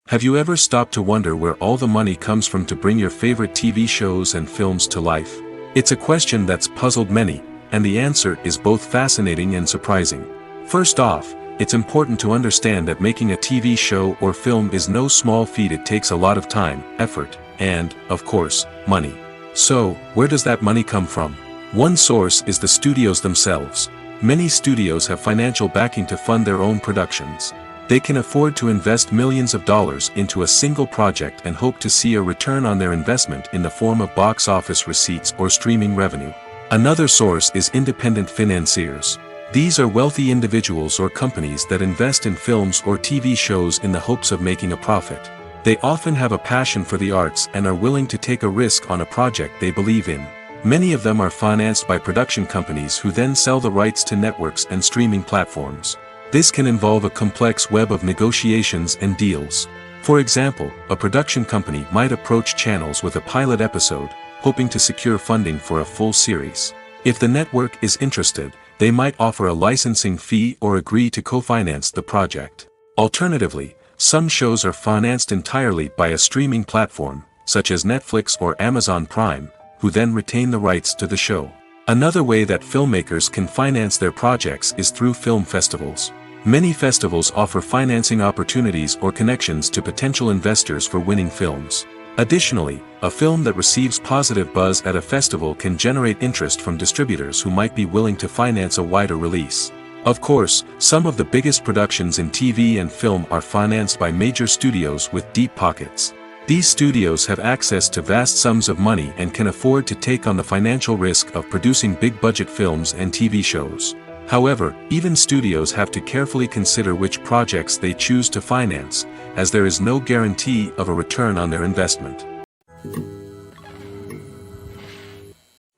Have you ever stopped to wonder where all the money comes from to bring your favorite TV shows and films to life? It's a question that's puzzled many, and the answer is both fascinating and surprising. First off, it's important to understand that making a TV show or film is no small feat. It takes a lot of time, effort, and, of course, money. So, where does that money come from? One source is the studios themselves. Many studios have financial backing to fund their own productions. They can afford to invest millions of dollars into a single project and hope to see a return on their investment in the form of box office receipts or streaming revenue. Another source is independent financiers. These are wealthy individuals or companies that invest in films or TV shows in the hopes of making a profit. They often have a passion for the arts and are willing to take a risk on a project they believe in. Many of them are financed by production companies who then sell the rights to networks and streaming platforms. This can involve a complex web of negotiations and deals. For example, a production company might approach channels with a pilot episode, hoping to secure funding for a full series. If the network is interested, they might offer a licensing fee or agree to co-finance the project. Alternatively, some shows are financed entirely by a streaming platform, such as Netflix or Amazon Prime, who then retain the rights to the show. Another way that filmmakers can finance their projects is through film festivals. Many festivals offer financing opportunities or connections to potential investors for winning films. Additionally, a film that receives positive buzz at a festival can generate interest from distributors who might be willing to finance a wider release. Of course, some of the biggest productions in TV and film are financed by major studios with deep pockets. These studios have access to vast sums of money and can afford to take on the financial risk of producing big-budget films and TV shows. However, even studios have to carefully consider which projects they choose to finance, as there is no guarantee of a return on their investment.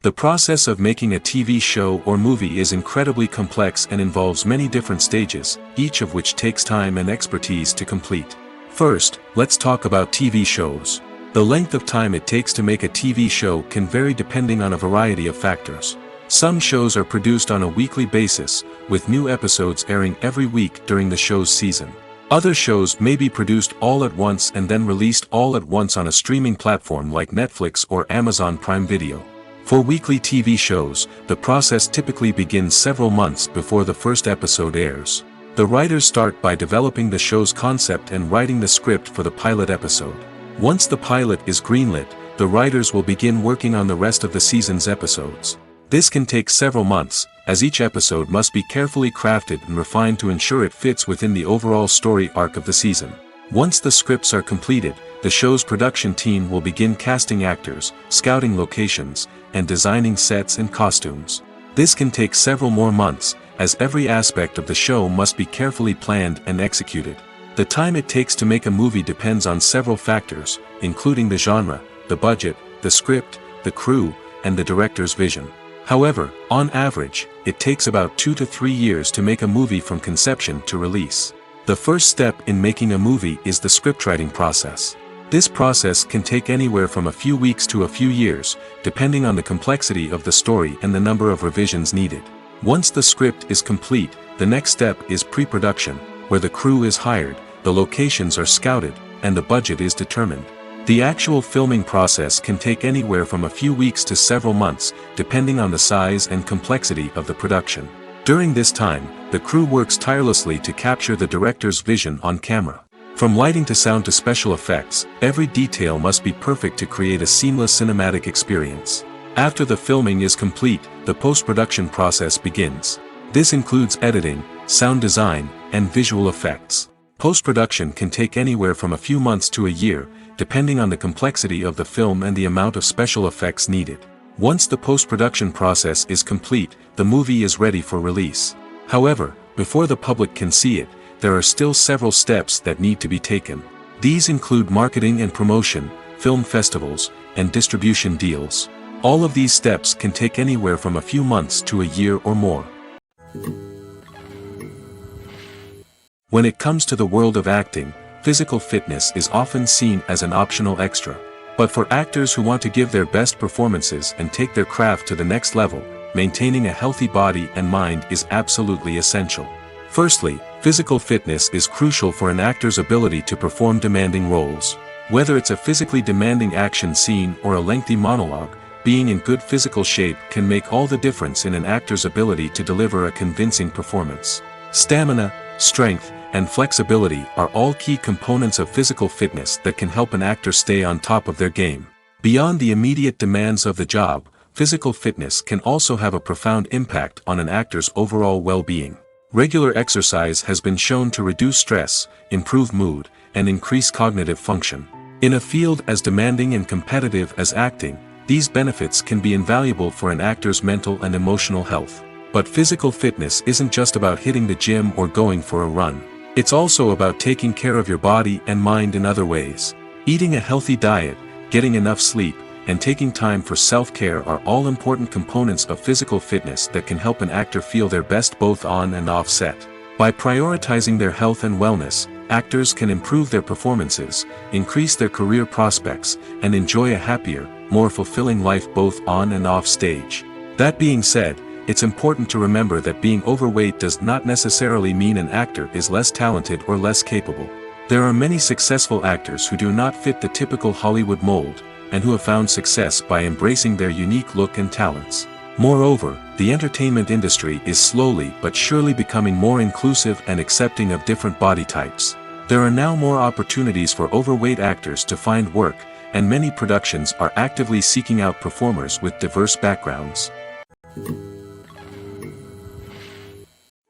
The process of making a TV show or movie is incredibly complex and involves many different stages, each of which takes time and expertise to complete. First, let's talk about TV shows. The length of time it takes to make a TV show can vary depending on a variety of factors. Some shows are produced on a weekly basis, with new episodes airing every week during the show's season. Other shows may be produced all at once and then released all at once on a streaming platform like Netflix or Amazon Prime Video. For weekly TV shows, the process typically begins several months before the first episode airs. The writers start by developing the show's concept and writing the script for the pilot episode. Once the pilot is greenlit, the writers will begin working on the rest of the season's episodes. This can take several months, as each episode must be carefully crafted and refined to ensure it fits within the overall story arc of the season. Once the scripts are completed, the show's production team will begin casting actors, scouting locations, and designing sets and costumes. This can take several more months, as every aspect of the show must be carefully planned and executed. The time it takes to make a movie depends on several factors, including the genre, the budget, the script, the crew, and the director's vision. However, on average, it takes about 2 to 3 years to make a movie from conception to release. The first step in making a movie is the scriptwriting process. This process can take anywhere from a few weeks to a few years, depending on the complexity of the story and the number of revisions needed. Once the script is complete, the next step is pre-production, where the crew is hired, the locations are scouted, and the budget is determined. The actual filming process can take anywhere from a few weeks to several months, depending on the size and complexity of the production. During this time, the crew works tirelessly to capture the director's vision on camera. From lighting to sound to special effects, every detail must be perfect to create a seamless cinematic experience. After the filming is complete, the post-production process begins. This includes editing, sound design, and visual effects. Post-production can take anywhere from a few months to a year, depending on the complexity of the film and the amount of special effects needed. Once the post-production process is complete, the movie is ready for release. However, before the public can see it, there are still several steps that need to be taken. These include marketing and promotion, film festivals, and distribution deals. All of these steps can take anywhere from a few months to a year or more. When it comes to the world of acting, physical fitness is often seen as an optional extra. But for actors who want to give their best performances and take their craft to the next level, maintaining a healthy body and mind is absolutely essential. Firstly, physical fitness is crucial for an actor's ability to perform demanding roles. Whether it's a physically demanding action scene or a lengthy monologue, being in good physical shape can make all the difference in an actor's ability to deliver a convincing performance. Stamina, strength, and flexibility are all key components of physical fitness that can help an actor stay on top of their game. Beyond the immediate demands of the job, physical fitness can also have a profound impact on an actor's overall well-being. Regular exercise has been shown to reduce stress, improve mood, and increase cognitive function. In a field as demanding and competitive as acting, these benefits can be invaluable for an actor's mental and emotional health. But physical fitness isn't just about hitting the gym or going for a run. It's also about taking care of your body and mind in other ways. Eating a healthy diet, getting enough sleep, and taking time for self-care are all important components of physical fitness that can help an actor feel their best both on and off set. By prioritizing their health and wellness, actors can improve their performances, increase their career prospects, and enjoy a happier, more fulfilling life both on and off stage. That being said, it's important to remember that being overweight does not necessarily mean an actor is less talented or less capable. There are many successful actors who do not fit the typical Hollywood mold, and who have found success by embracing their unique look and talents. Moreover, the entertainment industry is slowly but surely becoming more inclusive and accepting of different body types. There are now more opportunities for overweight actors to find work, and many productions are actively seeking out performers with diverse backgrounds.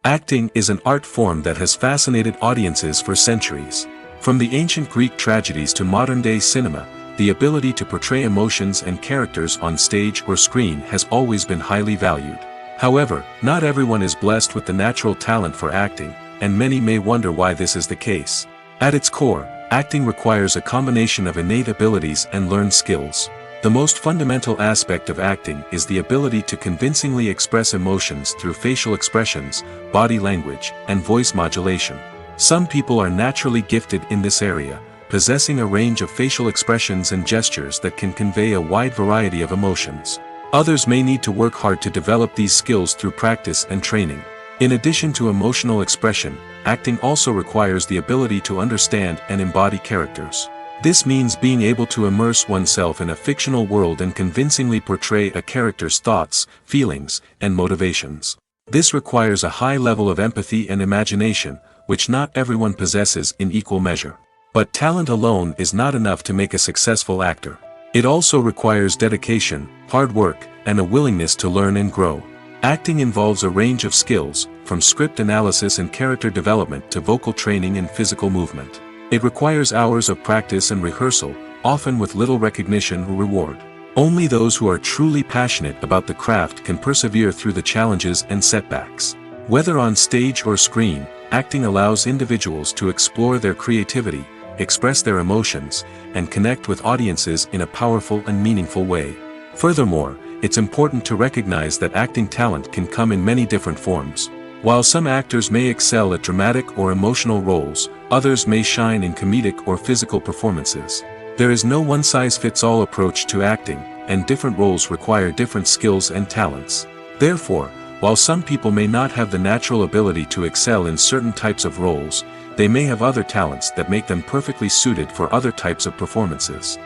Acting is an art form that has fascinated audiences for centuries. From the ancient Greek tragedies to modern-day cinema, the ability to portray emotions and characters on stage or screen has always been highly valued. However, not everyone is blessed with the natural talent for acting, and many may wonder why this is the case. At its core, acting requires a combination of innate abilities and learned skills. The most fundamental aspect of acting is the ability to convincingly express emotions through facial expressions, body language, and voice modulation. Some people are naturally gifted in this area, possessing a range of facial expressions and gestures that can convey a wide variety of emotions. Others may need to work hard to develop these skills through practice and training. In addition to emotional expression, acting also requires the ability to understand and embody characters. This means being able to immerse oneself in a fictional world and convincingly portray a character's thoughts, feelings, and motivations. This requires a high level of empathy and imagination, which not everyone possesses in equal measure. But talent alone is not enough to make a successful actor. It also requires dedication, hard work, and a willingness to learn and grow. Acting involves a range of skills, from script analysis and character development to vocal training and physical movement. It requires hours of practice and rehearsal, often with little recognition or reward. Only those who are truly passionate about the craft can persevere through the challenges and setbacks. Whether on stage or screen, acting allows individuals to explore their creativity, express their emotions, and connect with audiences in a powerful and meaningful way. Furthermore, it's important to recognize that acting talent can come in many different forms. While some actors may excel at dramatic or emotional roles, others may shine in comedic or physical performances. There is no one-size-fits-all approach to acting, and different roles require different skills and talents. Therefore, while some people may not have the natural ability to excel in certain types of roles, they may have other talents that make them perfectly suited for other types of performances.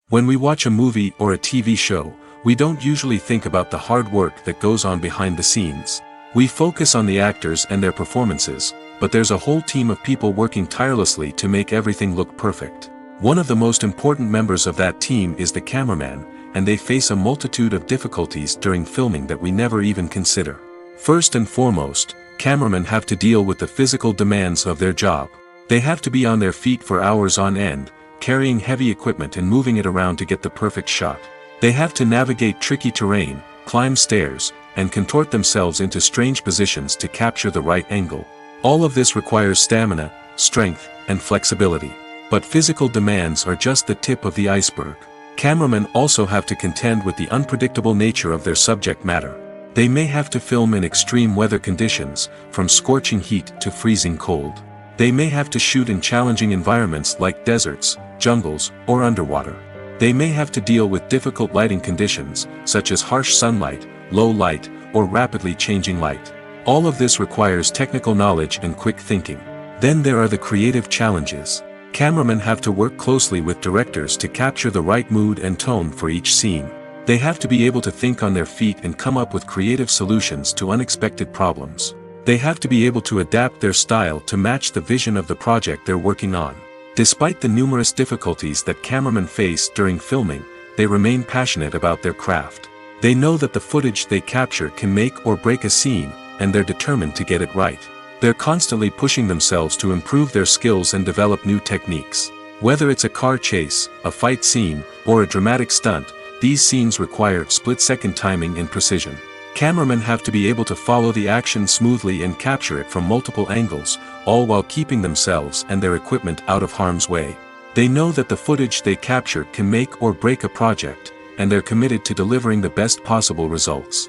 When we watch a movie or a TV show, we don't usually think about the hard work that goes on behind the scenes. We focus on the actors and their performances, but there's a whole team of people working tirelessly to make everything look perfect. One of the most important members of that team is the cameraman, and they face a multitude of difficulties during filming that we never even consider. First and foremost, cameramen have to deal with the physical demands of their job. They have to be on their feet for hours on end, carrying heavy equipment and moving it around to get the perfect shot. They have to navigate tricky terrain, climb stairs, and contort themselves into strange positions to capture the right angle. All of this requires stamina, strength, and flexibility. But physical demands are just the tip of the iceberg. Cameramen also have to contend with the unpredictable nature of their subject matter. They may have to film in extreme weather conditions, from scorching heat to freezing cold. They may have to shoot in challenging environments like deserts, jungles, or underwater. They may have to deal with difficult lighting conditions, such as harsh sunlight, low light, or rapidly changing light. All of this requires technical knowledge and quick thinking. Then there are the creative challenges. Cameramen have to work closely with directors to capture the right mood and tone for each scene. They have to be able to think on their feet and come up with creative solutions to unexpected problems. They have to be able to adapt their style to match the vision of the project they're working on. Despite the numerous difficulties that cameramen face during filming, they remain passionate about their craft. They know that the footage they capture can make or break a scene, and they're determined to get it right. They're constantly pushing themselves to improve their skills and develop new techniques. Whether it's a car chase, a fight scene, or a dramatic stunt, these scenes require split-second timing and precision. Cameramen have to be able to follow the action smoothly and capture it from multiple angles, all while keeping themselves and their equipment out of harm's way. They know that the footage they capture can make or break a project, and they're committed to delivering the best possible results.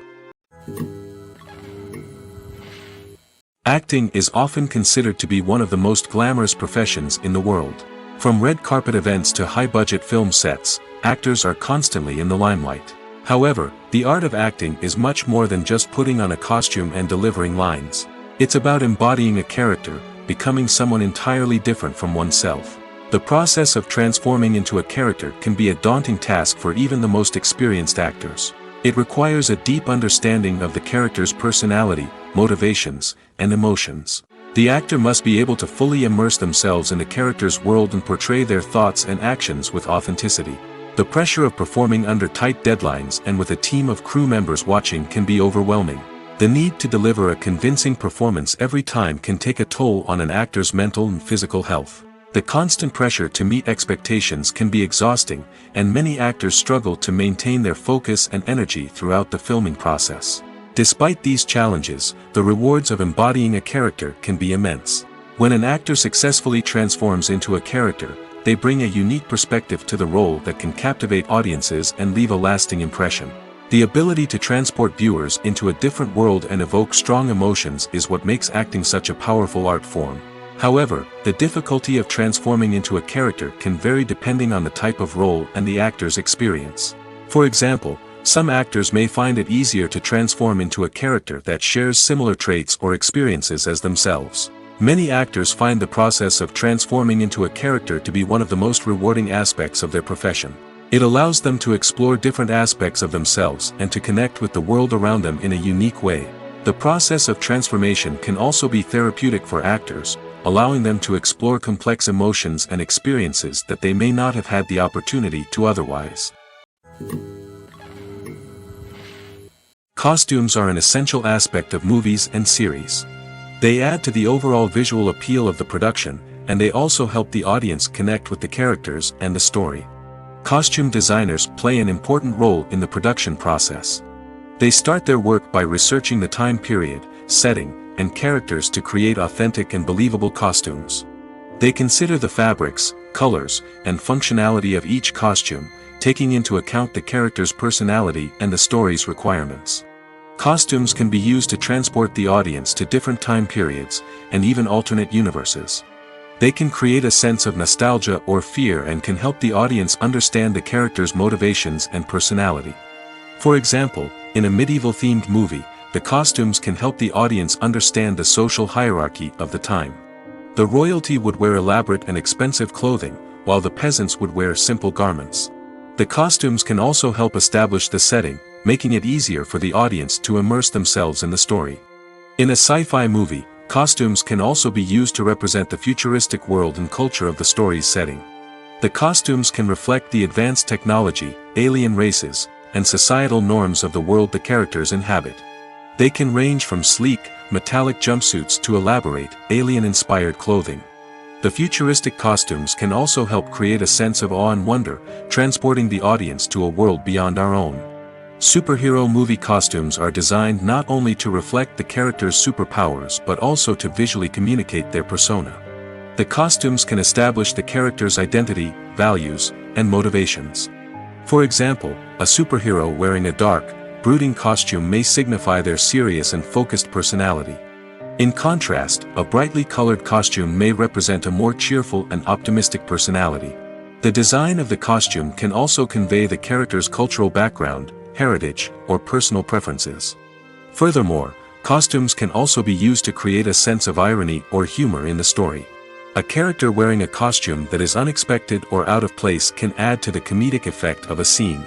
Acting is often considered to be one of the most glamorous professions in the world. From red carpet events to high-budget film sets, actors are constantly in the limelight. However, the art of acting is much more than just putting on a costume and delivering lines. It's about embodying a character, becoming someone entirely different from oneself. The process of transforming into a character can be a daunting task for even the most experienced actors. It requires a deep understanding of the character's personality, motivations, and emotions. The actor must be able to fully immerse themselves in the character's world and portray their thoughts and actions with authenticity. The pressure of performing under tight deadlines and with a team of crew members watching can be overwhelming. The need to deliver a convincing performance every time can take a toll on an actor's mental and physical health. The constant pressure to meet expectations can be exhausting, and many actors struggle to maintain their focus and energy throughout the filming process. Despite these challenges, the rewards of embodying a character can be immense. When an actor successfully transforms into a character, they bring a unique perspective to the role that can captivate audiences and leave a lasting impression. The ability to transport viewers into a different world and evoke strong emotions is what makes acting such a powerful art form. However, the difficulty of transforming into a character can vary depending on the type of role and the actor's experience. For example, some actors may find it easier to transform into a character that shares similar traits or experiences as themselves. Many actors find the process of transforming into a character to be one of the most rewarding aspects of their profession. It allows them to explore different aspects of themselves and to connect with the world around them in a unique way. The process of transformation can also be therapeutic for actors, allowing them to explore complex emotions and experiences that they may not have had the opportunity to otherwise. Costumes are an essential aspect of movies and series. They add to the overall visual appeal of the production, and they also help the audience connect with the characters and the story. Costume designers play an important role in the production process. They start their work by researching the time period, setting, and characters to create authentic and believable costumes. They consider the fabrics, colors, and functionality of each costume, taking into account the character's personality and the story's requirements. Costumes can be used to transport the audience to different time periods, and even alternate universes. They can create a sense of nostalgia or fear and can help the audience understand the character's motivations and personality. For example, in a medieval-themed movie, the costumes can help the audience understand the social hierarchy of the time. The royalty would wear elaborate and expensive clothing, while the peasants would wear simple garments. The costumes can also help establish the setting, making it easier for the audience to immerse themselves in the story. In a sci-fi movie, costumes can also be used to represent the futuristic world and culture of the story's setting. The costumes can reflect the advanced technology, alien races, and societal norms of the world the characters inhabit. They can range from sleek, metallic jumpsuits to elaborate, alien-inspired clothing. The futuristic costumes can also help create a sense of awe and wonder, transporting the audience to a world beyond our own. Superhero movie costumes are designed not only to reflect the character's superpowers but also to visually communicate their persona. The costumes can establish the character's identity, values, and motivations. For example, a superhero wearing a dark, brooding costume may signify their serious and focused personality. In contrast, a brightly colored costume may represent a more cheerful and optimistic personality. The design of the costume can also convey the character's cultural background, heritage, or personal preferences. Furthermore, costumes can also be used to create a sense of irony or humor in the story. A character wearing a costume that is unexpected or out of place can add to the comedic effect of a scene.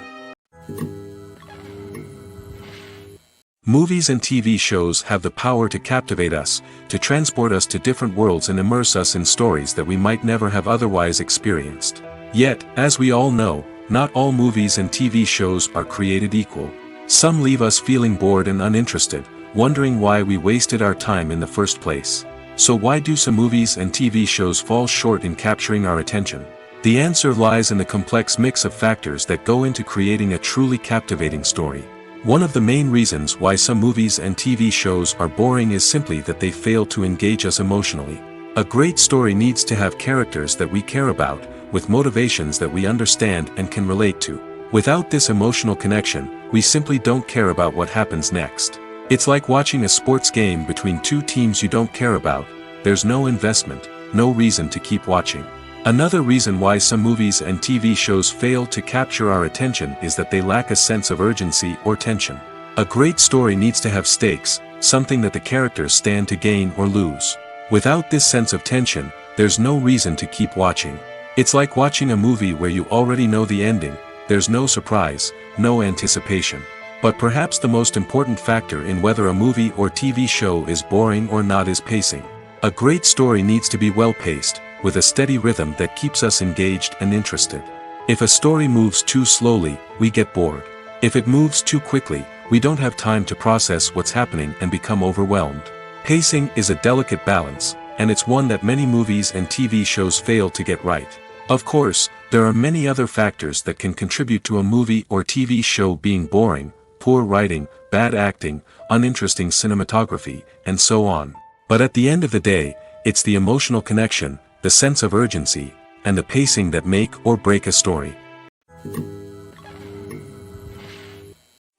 Movies and TV shows have the power to captivate us, to transport us to different worlds and immerse us in stories that we might never have otherwise experienced. Yet, as we all know, not all movies and TV shows are created equal. Some leave us feeling bored and uninterested, wondering why we wasted our time in the first place. So why do some movies and TV shows fall short in capturing our attention? The answer lies in the complex mix of factors that go into creating a truly captivating story. One of the main reasons why some movies and TV shows are boring is simply that they fail to engage us emotionally. A great story needs to have characters that we care about, with motivations that we understand and can relate to. Without this emotional connection, we simply don't care about what happens next. It's like watching a sports game between two teams you don't care about. There's no investment, no reason to keep watching. Another reason why some movies and TV shows fail to capture our attention is that they lack a sense of urgency or tension. A great story needs to have stakes, something that the characters stand to gain or lose. Without this sense of tension, there's no reason to keep watching. It's like watching a movie where you already know the ending. There's no surprise, no anticipation. But perhaps the most important factor in whether a movie or TV show is boring or not is pacing. A great story needs to be well paced, with a steady rhythm that keeps us engaged and interested. If a story moves too slowly, we get bored. If it moves too quickly, we don't have time to process what's happening and become overwhelmed. Pacing is a delicate balance, and it's one that many movies and TV shows fail to get right. Of course, there are many other factors that can contribute to a movie or TV show being boring: poor writing, bad acting, uninteresting cinematography, and so on. But at the end of the day, it's the emotional connection, the sense of urgency, and the pacing that make or break a story.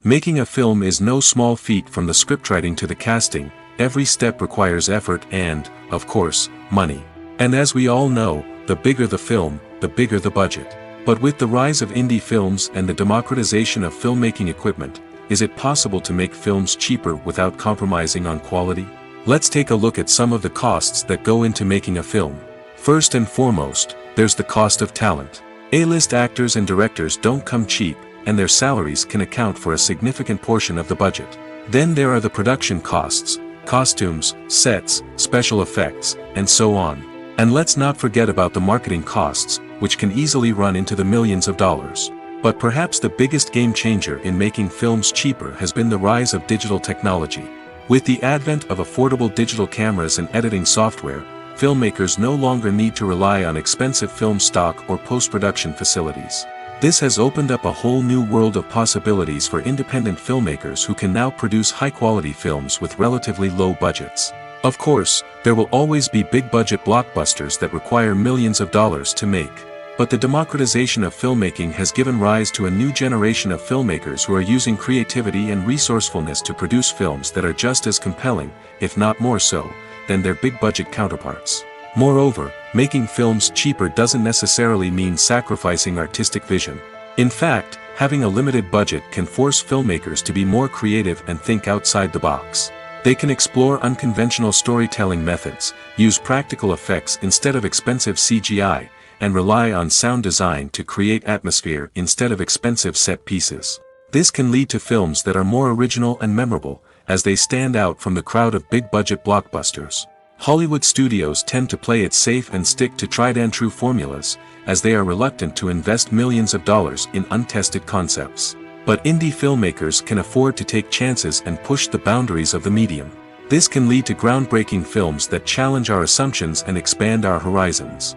Making a film is no small feat. From the scriptwriting to the casting, every step requires effort and, of course, money. And as we all know, the bigger the film, the bigger the budget. But with the rise of indie films and the democratization of filmmaking equipment, is it possible to make films cheaper without compromising on quality? Let's take a look at some of the costs that go into making a film. First and foremost, there's the cost of talent. A-list actors and directors don't come cheap, and their salaries can account for a significant portion of the budget. Then there are the production costs: costumes, sets, special effects, and so on. And let's not forget about the marketing costs, which can easily run into the millions of dollars. But perhaps the biggest game changer in making films cheaper has been the rise of digital technology. With the advent of affordable digital cameras and editing software, filmmakers no longer need to rely on expensive film stock or post-production facilities. This has opened up a whole new world of possibilities for independent filmmakers who can now produce high-quality films with relatively low budgets. Of course, there will always be big-budget blockbusters that require millions of dollars to make. But the democratization of filmmaking has given rise to a new generation of filmmakers who are using creativity and resourcefulness to produce films that are just as compelling, if not more so, than their big-budget counterparts. Moreover, making films cheaper doesn't necessarily mean sacrificing artistic vision. In fact, having a limited budget can force filmmakers to be more creative and think outside the box. They can explore unconventional storytelling methods, use practical effects instead of expensive CGI, and rely on sound design to create atmosphere instead of expensive set pieces. This can lead to films that are more original and memorable, as they stand out from the crowd of big-budget blockbusters. Hollywood studios tend to play it safe and stick to tried-and-true formulas, as they are reluctant to invest millions of dollars in untested concepts. But indie filmmakers can afford to take chances and push the boundaries of the medium. This can lead to groundbreaking films that challenge our assumptions and expand our horizons.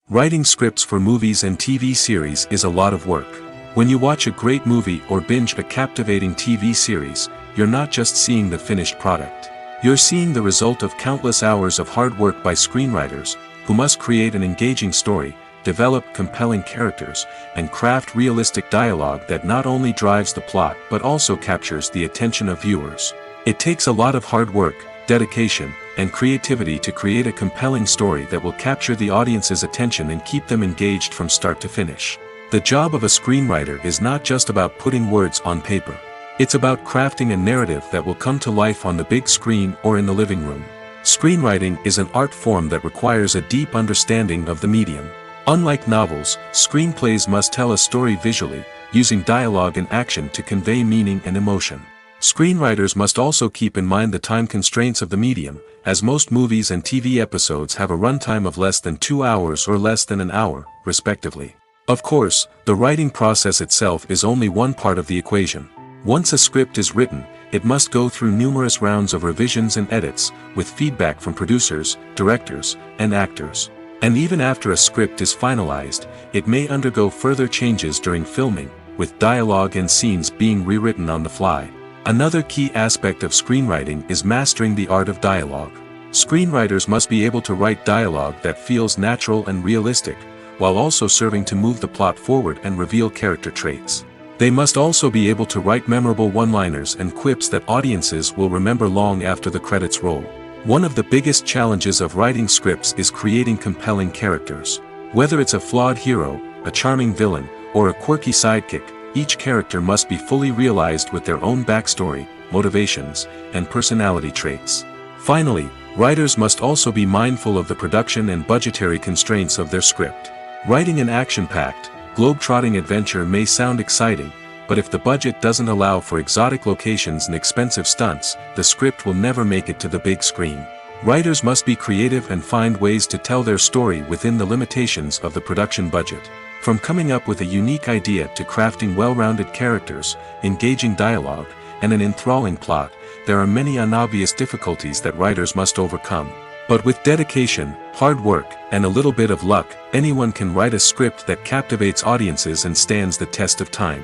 Writing scripts for movies and TV series is a lot of work. When you watch a great movie or binge a captivating TV series, you're not just seeing the finished product. You're seeing the result of countless hours of hard work by screenwriters, who must create an engaging story, develop compelling characters, and craft realistic dialogue that not only drives the plot but also captures the attention of viewers. It takes a lot of hard work, dedication, and creativity to create a compelling story that will capture the audience's attention and keep them engaged from start to finish. The job of a screenwriter is not just about putting words on paper. It's about crafting a narrative that will come to life on the big screen or in the living room. Screenwriting is an art form that requires a deep understanding of the medium. Unlike novels, screenplays must tell a story visually, using dialogue and action to convey meaning and emotion. Screenwriters must also keep in mind the time constraints of the medium, as most movies and TV episodes have a runtime of less than 2 hours or less than an hour, respectively. Of course, the writing process itself is only one part of the equation. Once a script is written, it must go through numerous rounds of revisions and edits, with feedback from producers, directors, and actors. And even after a script is finalized, it may undergo further changes during filming, with dialogue and scenes being rewritten on the fly. Another key aspect of screenwriting is mastering the art of dialogue. Screenwriters must be able to write dialogue that feels natural and realistic, while also serving to move the plot forward and reveal character traits. They must also be able to write memorable one-liners and quips that audiences will remember long after the credits roll. One of the biggest challenges of writing scripts is creating compelling characters. Whether it's a flawed hero, a charming villain, or a quirky sidekick, each character must be fully realized with their own backstory, motivations, and personality traits. Finally, writers must also be mindful of the production and budgetary constraints of their script. Writing an action-packed, globe-trotting adventure may sound exciting, but if the budget doesn't allow for exotic locations and expensive stunts, the script will never make it to the big screen. Writers must be creative and find ways to tell their story within the limitations of the production budget. From coming up with a unique idea to crafting well-rounded characters, engaging dialogue, and an enthralling plot, there are many unobvious difficulties that writers must overcome. But with dedication, hard work, and a little bit of luck, anyone can write a script that captivates audiences and stands the test of time.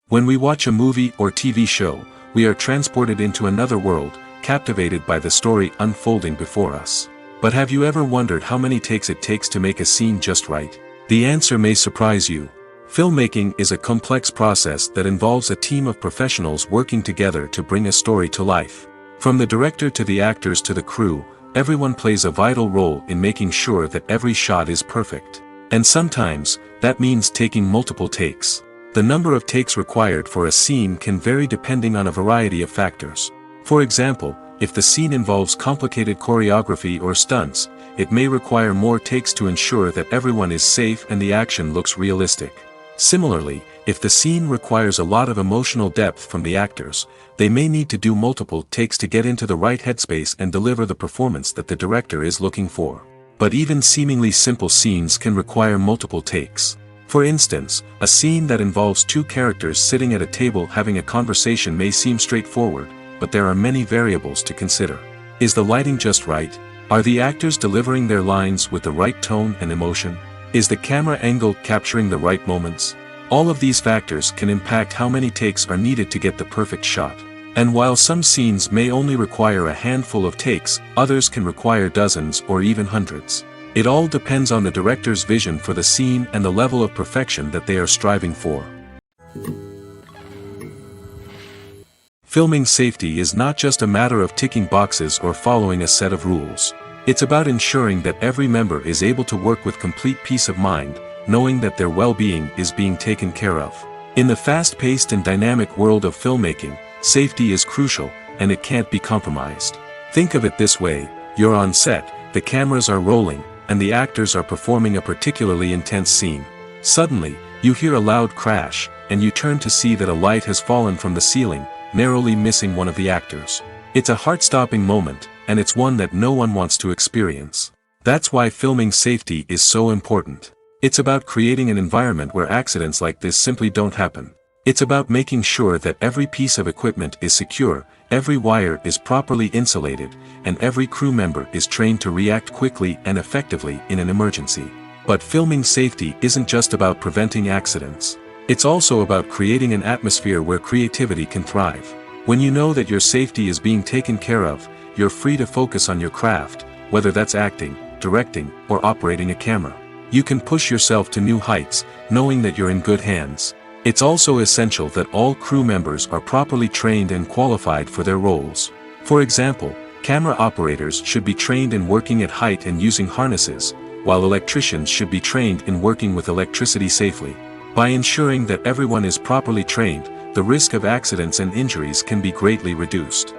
When we watch a movie or TV show, we are transported into another world, captivated by the story unfolding before us. But have you ever wondered how many takes it takes to make a scene just right? The answer may surprise you. Filmmaking is a complex process that involves a team of professionals working together to bring a story to life. From the director to the actors to the crew, everyone plays a vital role in making sure that every shot is perfect. And sometimes, that means taking multiple takes. The number of takes required for a scene can vary depending on a variety of factors. For example, if the scene involves complicated choreography or stunts, it may require more takes to ensure that everyone is safe and the action looks realistic. Similarly, if the scene requires a lot of emotional depth from the actors, they may need to do multiple takes to get into the right headspace and deliver the performance that the director is looking for. But even seemingly simple scenes can require multiple takes. For instance, a scene that involves two characters sitting at a table having a conversation may seem straightforward, but there are many variables to consider. Is the lighting just right? Are the actors delivering their lines with the right tone and emotion? Is the camera angle capturing the right moments? All of these factors can impact how many takes are needed to get the perfect shot. And while some scenes may only require a handful of takes, others can require dozens or even hundreds. It all depends on the director's vision for the scene and the level of perfection that they are striving for. Filming safety is not just a matter of ticking boxes or following a set of rules. It's about ensuring that every member is able to work with complete peace of mind, knowing that their well-being is being taken care of. In the fast-paced and dynamic world of filmmaking, safety is crucial, and it can't be compromised. Think of it this way: you're on set, the cameras are rolling, and the actors are performing a particularly intense scene. Suddenly, you hear a loud crash, and you turn to see that a light has fallen from the ceiling, narrowly missing one of the actors. It's a heart-stopping moment, and it's one that no one wants to experience. That's why filming safety is so important. It's about creating an environment where accidents like this simply don't happen. It's about making sure that every piece of equipment is secure, every wire is properly insulated, and every crew member is trained to react quickly and effectively in an emergency. But filming safety isn't just about preventing accidents. It's also about creating an atmosphere where creativity can thrive. When you know that your safety is being taken care of, you're free to focus on your craft, whether that's acting, directing, or operating a camera. You can push yourself to new heights, knowing that you're in good hands. It's also essential that all crew members are properly trained and qualified for their roles. For example, camera operators should be trained in working at height and using harnesses, while electricians should be trained in working with electricity safely. By ensuring that everyone is properly trained, the risk of accidents and injuries can be greatly reduced.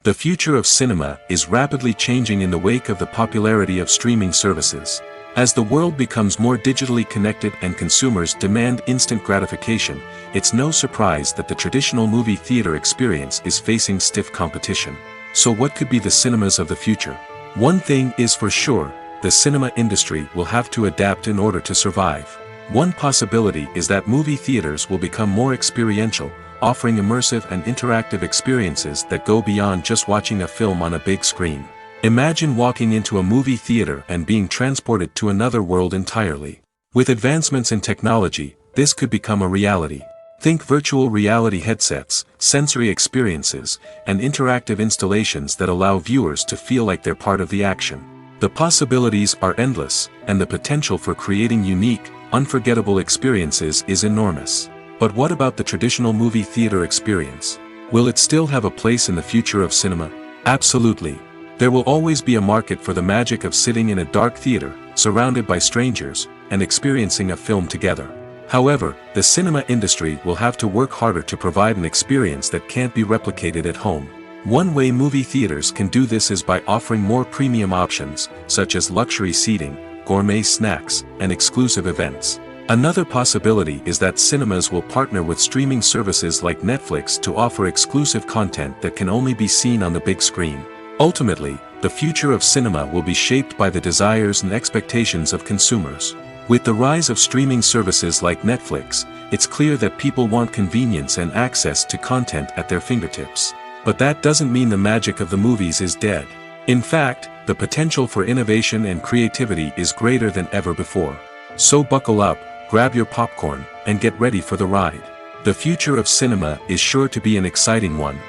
The future of cinema is rapidly changing in the wake of the popularity of streaming services. As the world becomes more digitally connected and consumers demand instant gratification, it's no surprise that the traditional movie theater experience is facing stiff competition. So what could be the cinemas of the future? One thing is for sure, the cinema industry will have to adapt in order to survive. One possibility is that movie theaters will become more experiential, offering immersive and interactive experiences that go beyond just watching a film on a big screen. Imagine walking into a movie theater and being transported to another world entirely. With advancements in technology, this could become a reality. Think virtual reality headsets, sensory experiences, and interactive installations that allow viewers to feel like they're part of the action. The possibilities are endless, and the potential for creating unique, unforgettable experiences is enormous. But what about the traditional movie theater experience? Will it still have a place in the future of cinema? Absolutely. There will always be a market for the magic of sitting in a dark theater, surrounded by strangers, and experiencing a film together. However, the cinema industry will have to work harder to provide an experience that can't be replicated at home. One way movie theaters can do this is by offering more premium options, such as luxury seating, gourmet snacks, and exclusive events. Another possibility is that cinemas will partner with streaming services like Netflix to offer exclusive content that can only be seen on the big screen. Ultimately, the future of cinema will be shaped by the desires and expectations of consumers. With the rise of streaming services like Netflix, it's clear that people want convenience and access to content at their fingertips. But that doesn't mean the magic of the movies is dead. In fact, the potential for innovation and creativity is greater than ever before. So buckle up, grab your popcorn, and get ready for the ride. The future of cinema is sure to be an exciting one.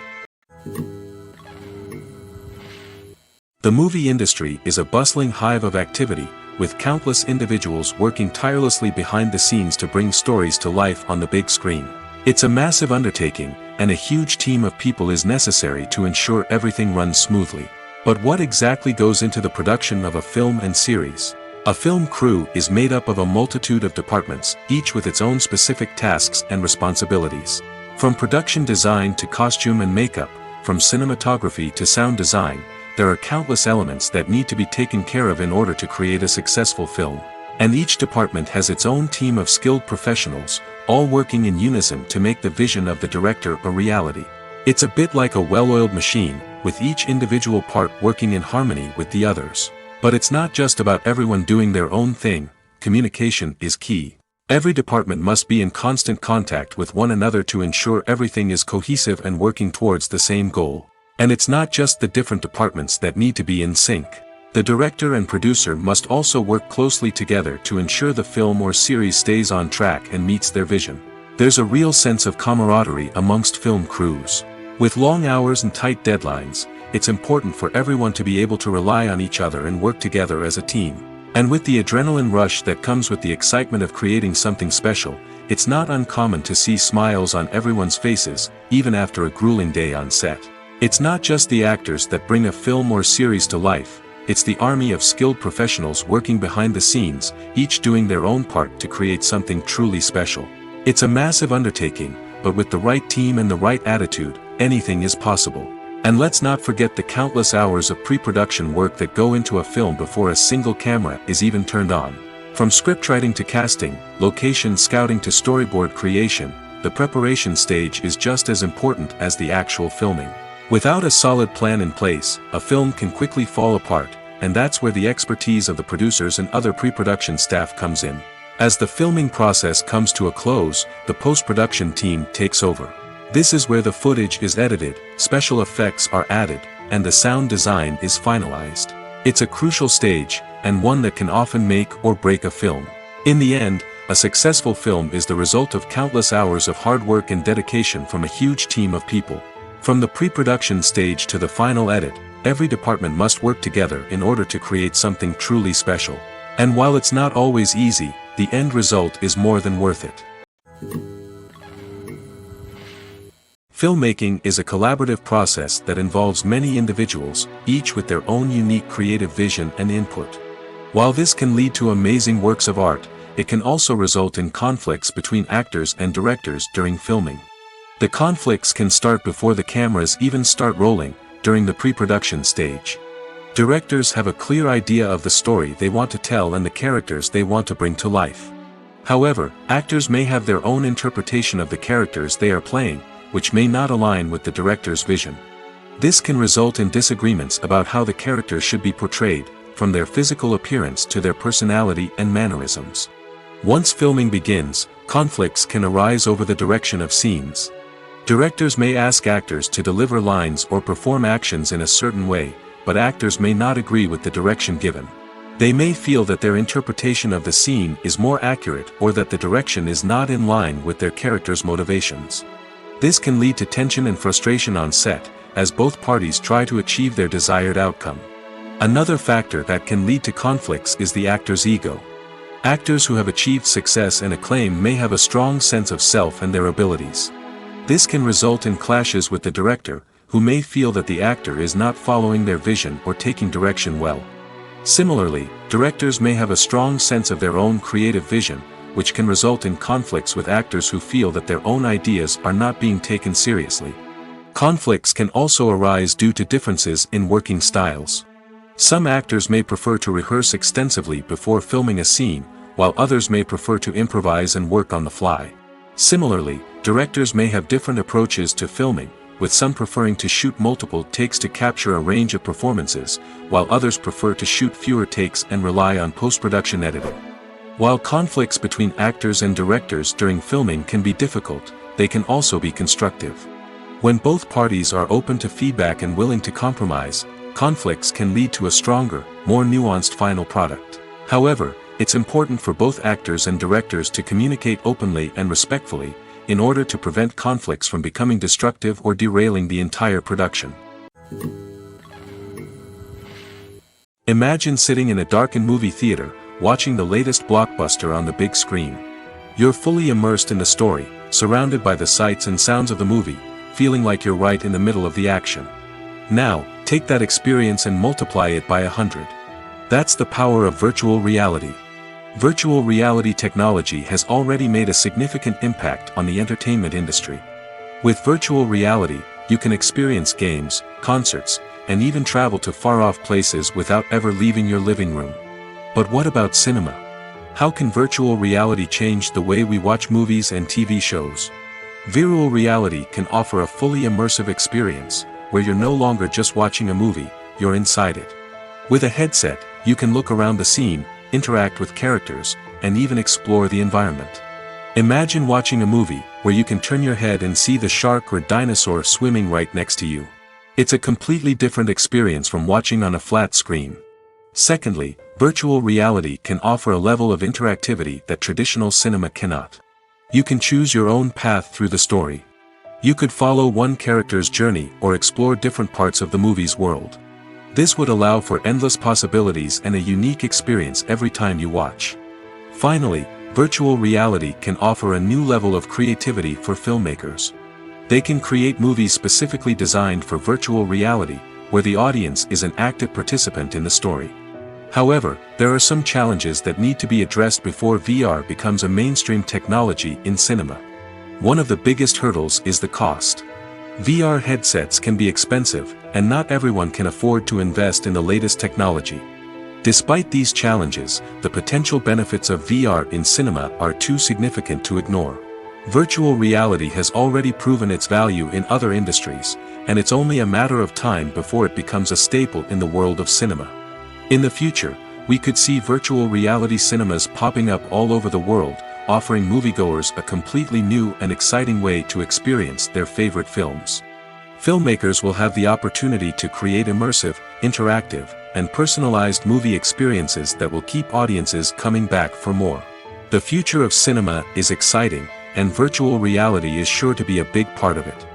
The movie industry is a bustling hive of activity, with countless individuals working tirelessly behind the scenes to bring stories to life on the big screen. It's a massive undertaking, and a huge team of people is necessary to ensure everything runs smoothly. But what exactly goes into the production of a film and series? A film crew is made up of a multitude of departments, each with its own specific tasks and responsibilities. From production design to costume and makeup, from cinematography to sound design, there are countless elements that need to be taken care of in order to create a successful film. And each department has its own team of skilled professionals, all working in unison to make the vision of the director a reality. It's a bit like a well-oiled machine, with each individual part working in harmony with the others. But it's not just about everyone doing their own thing. Communication is key. Every department must be in constant contact with one another to ensure everything is cohesive and working towards the same goal. And it's not just the different departments that need to be in sync. The director and producer must also work closely together to ensure the film or series stays on track and meets their vision. There's a real sense of camaraderie amongst film crews. With long hours and tight deadlines, it's important for everyone to be able to rely on each other and work together as a team. And with the adrenaline rush that comes with the excitement of creating something special, it's not uncommon to see smiles on everyone's faces, even after a grueling day on set. It's not just the actors that bring a film or series to life, it's the army of skilled professionals working behind the scenes, each doing their own part to create something truly special. It's a massive undertaking, but with the right team and the right attitude, anything is possible. And let's not forget the countless hours of pre-production work that go into a film before a single camera is even turned on. From scriptwriting to casting, location scouting to storyboard creation, the preparation stage is just as important as the actual filming. Without a solid plan in place, a film can quickly fall apart, and that's where the expertise of the producers and other pre-production staff comes in. As the filming process comes to a close, the post-production team takes over. This is where the footage is edited, special effects are added, and the sound design is finalized. It's a crucial stage, and one that can often make or break a film. In the end, a successful film is the result of countless hours of hard work and dedication from a huge team of people. From the pre-production stage to the final edit, every department must work together in order to create something truly special. And while it's not always easy, the end result is more than worth it. Filmmaking is a collaborative process that involves many individuals, each with their own unique creative vision and input. While this can lead to amazing works of art, it can also result in conflicts between actors and directors during filming. The conflicts can start before the cameras even start rolling, during the pre-production stage. Directors have a clear idea of the story they want to tell and the characters they want to bring to life. However, actors may have their own interpretation of the characters they are playing, which may not align with the director's vision. This can result in disagreements about how the characters should be portrayed, from their physical appearance to their personality and mannerisms. Once filming begins, conflicts can arise over the direction of scenes. Directors may ask actors to deliver lines or perform actions in a certain way, but actors may not agree with the direction given. They may feel that their interpretation of the scene is more accurate or that the direction is not in line with their character's motivations. This can lead to tension and frustration on set, as both parties try to achieve their desired outcome. Another factor that can lead to conflicts is the actor's ego. Actors who have achieved success and acclaim may have a strong sense of self and their abilities. This can result in clashes with the director, who may feel that the actor is not following their vision or taking direction well. Similarly, directors may have a strong sense of their own creative vision, which can result in conflicts with actors who feel that their own ideas are not being taken seriously. Conflicts can also arise due to differences in working styles. Some actors may prefer to rehearse extensively before filming a scene, while others may prefer to improvise and work on the fly. Similarly, directors may have different approaches to filming, with some preferring to shoot multiple takes to capture a range of performances, while others prefer to shoot fewer takes and rely on post-production editing. While conflicts between actors and directors during filming can be difficult, they can also be constructive. When both parties are open to feedback and willing to compromise, conflicts can lead to a stronger, more nuanced final product. However, it's important for both actors and directors to communicate openly and respectfully, in order to prevent conflicts from becoming destructive or derailing the entire production. Imagine sitting in a darkened movie theater, watching the latest blockbuster on the big screen. You're fully immersed in the story, surrounded by the sights and sounds of the movie, feeling like you're right in the middle of the action. Now, take that experience and multiply it by 100. That's the power of virtual reality. Virtual reality technology has already made a significant impact on the entertainment industry. With virtual reality, you can experience games, concerts, and even travel to far-off places without ever leaving your living room. But what about cinema? How can virtual reality change the way we watch movies and TV shows? Virtual reality can offer a fully immersive experience, where you're no longer just watching a movie, you're inside it. With a headset, you can look around the scene, interact with characters, and even explore the environment. Imagine watching a movie, where you can turn your head and see the shark or dinosaur swimming right next to you. It's a completely different experience from watching on a flat screen. Secondly, virtual reality can offer a level of interactivity that traditional cinema cannot. You can choose your own path through the story. You could follow one character's journey or explore different parts of the movie's world. This would allow for endless possibilities and a unique experience every time you watch. Finally, virtual reality can offer a new level of creativity for filmmakers. They can create movies specifically designed for virtual reality, where the audience is an active participant in the story. However, there are some challenges that need to be addressed before VR becomes a mainstream technology in cinema. One of the biggest hurdles is the cost. VR headsets can be expensive, and not everyone can afford to invest in the latest technology. Despite these challenges, the potential benefits of VR in cinema are too significant to ignore. Virtual reality has already proven its value in other industries, and it's only a matter of time before it becomes a staple in the world of cinema. In the future, we could see virtual reality cinemas popping up all over the world, offering moviegoers a completely new and exciting way to experience their favorite films. Filmmakers will have the opportunity to create immersive, interactive, and personalized movie experiences that will keep audiences coming back for more. The future of cinema is exciting, and virtual reality is sure to be a big part of it.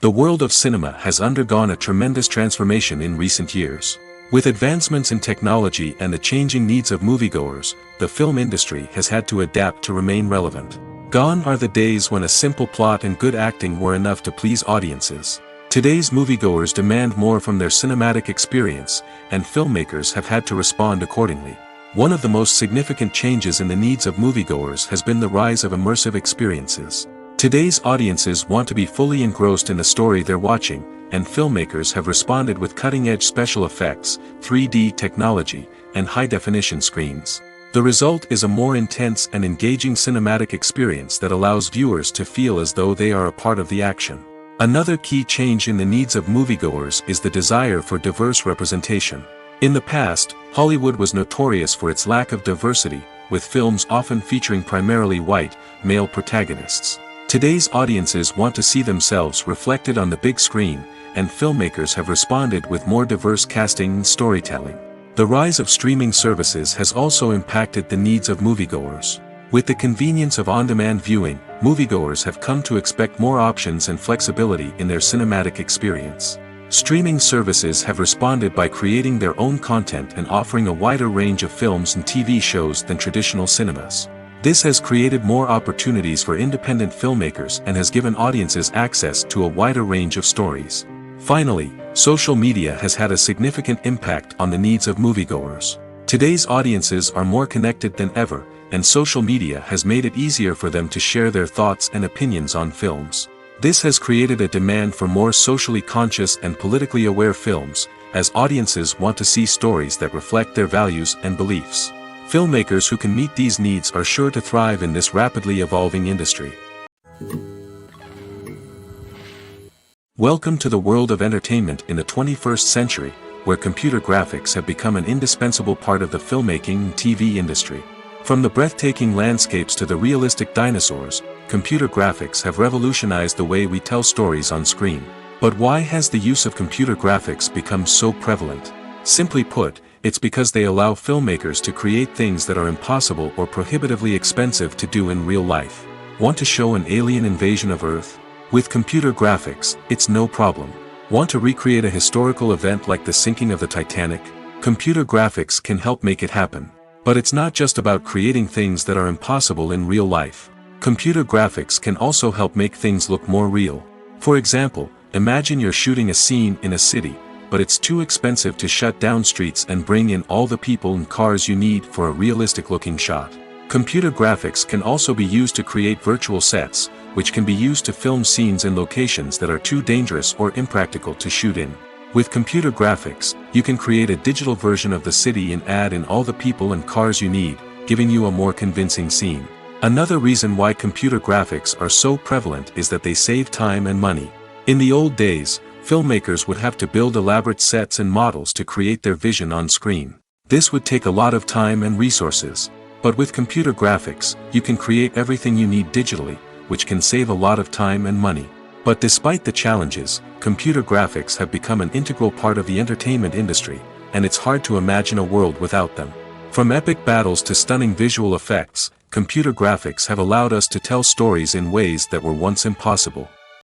The world of cinema has undergone a tremendous transformation in recent years. With advancements in technology and the changing needs of moviegoers, the film industry has had to adapt to remain relevant. Gone are the days when a simple plot and good acting were enough to please audiences. Today's moviegoers demand more from their cinematic experience, and filmmakers have had to respond accordingly. One of the most significant changes in the needs of moviegoers has been the rise of immersive experiences. Today's audiences want to be fully engrossed in the story they're watching, and filmmakers have responded with cutting-edge special effects, 3D technology, and high-definition screens. The result is a more intense and engaging cinematic experience that allows viewers to feel as though they are a part of the action. Another key change in the needs of moviegoers is the desire for diverse representation. In the past, Hollywood was notorious for its lack of diversity, with films often featuring primarily white, male protagonists. Today's audiences want to see themselves reflected on the big screen, and filmmakers have responded with more diverse casting and storytelling. The rise of streaming services has also impacted the needs of moviegoers. With the convenience of on-demand viewing, moviegoers have come to expect more options and flexibility in their cinematic experience. Streaming services have responded by creating their own content and offering a wider range of films and TV shows than traditional cinemas. This has created more opportunities for independent filmmakers and has given audiences access to a wider range of stories. Finally, social media has had a significant impact on the needs of moviegoers. Today's audiences are more connected than ever, and social media has made it easier for them to share their thoughts and opinions on films. This has created a demand for more socially conscious and politically aware films, as audiences want to see stories that reflect their values and beliefs. Filmmakers who can meet these needs are sure to thrive in this rapidly evolving industry. Welcome to the world of entertainment in the 21st century, where computer graphics have become an indispensable part of the filmmaking and TV industry. From the breathtaking landscapes to the realistic dinosaurs, computer graphics have revolutionized the way we tell stories on screen. But why has the use of computer graphics become so prevalent? Simply put, it's because they allow filmmakers to create things that are impossible or prohibitively expensive to do in real life. Want to show an alien invasion of Earth? With computer graphics, it's no problem. Want to recreate a historical event like the sinking of the Titanic? Computer graphics can help make it happen. But it's not just about creating things that are impossible in real life. Computer graphics can also help make things look more real. For example, imagine you're shooting a scene in a city, but it's too expensive to shut down streets and bring in all the people and cars you need for a realistic-looking shot. Computer graphics can also be used to create virtual sets, which can be used to film scenes in locations that are too dangerous or impractical to shoot in. With computer graphics, you can create a digital version of the city and add in all the people and cars you need, giving you a more convincing scene. Another reason why computer graphics are so prevalent is that they save time and money. In the old days, filmmakers would have to build elaborate sets and models to create their vision on screen. This would take a lot of time and resources. But with computer graphics, you can create everything you need digitally, which can save a lot of time and money. But despite the challenges, computer graphics have become an integral part of the entertainment industry, and it's hard to imagine a world without them. From epic battles to stunning visual effects, computer graphics have allowed us to tell stories in ways that were once impossible.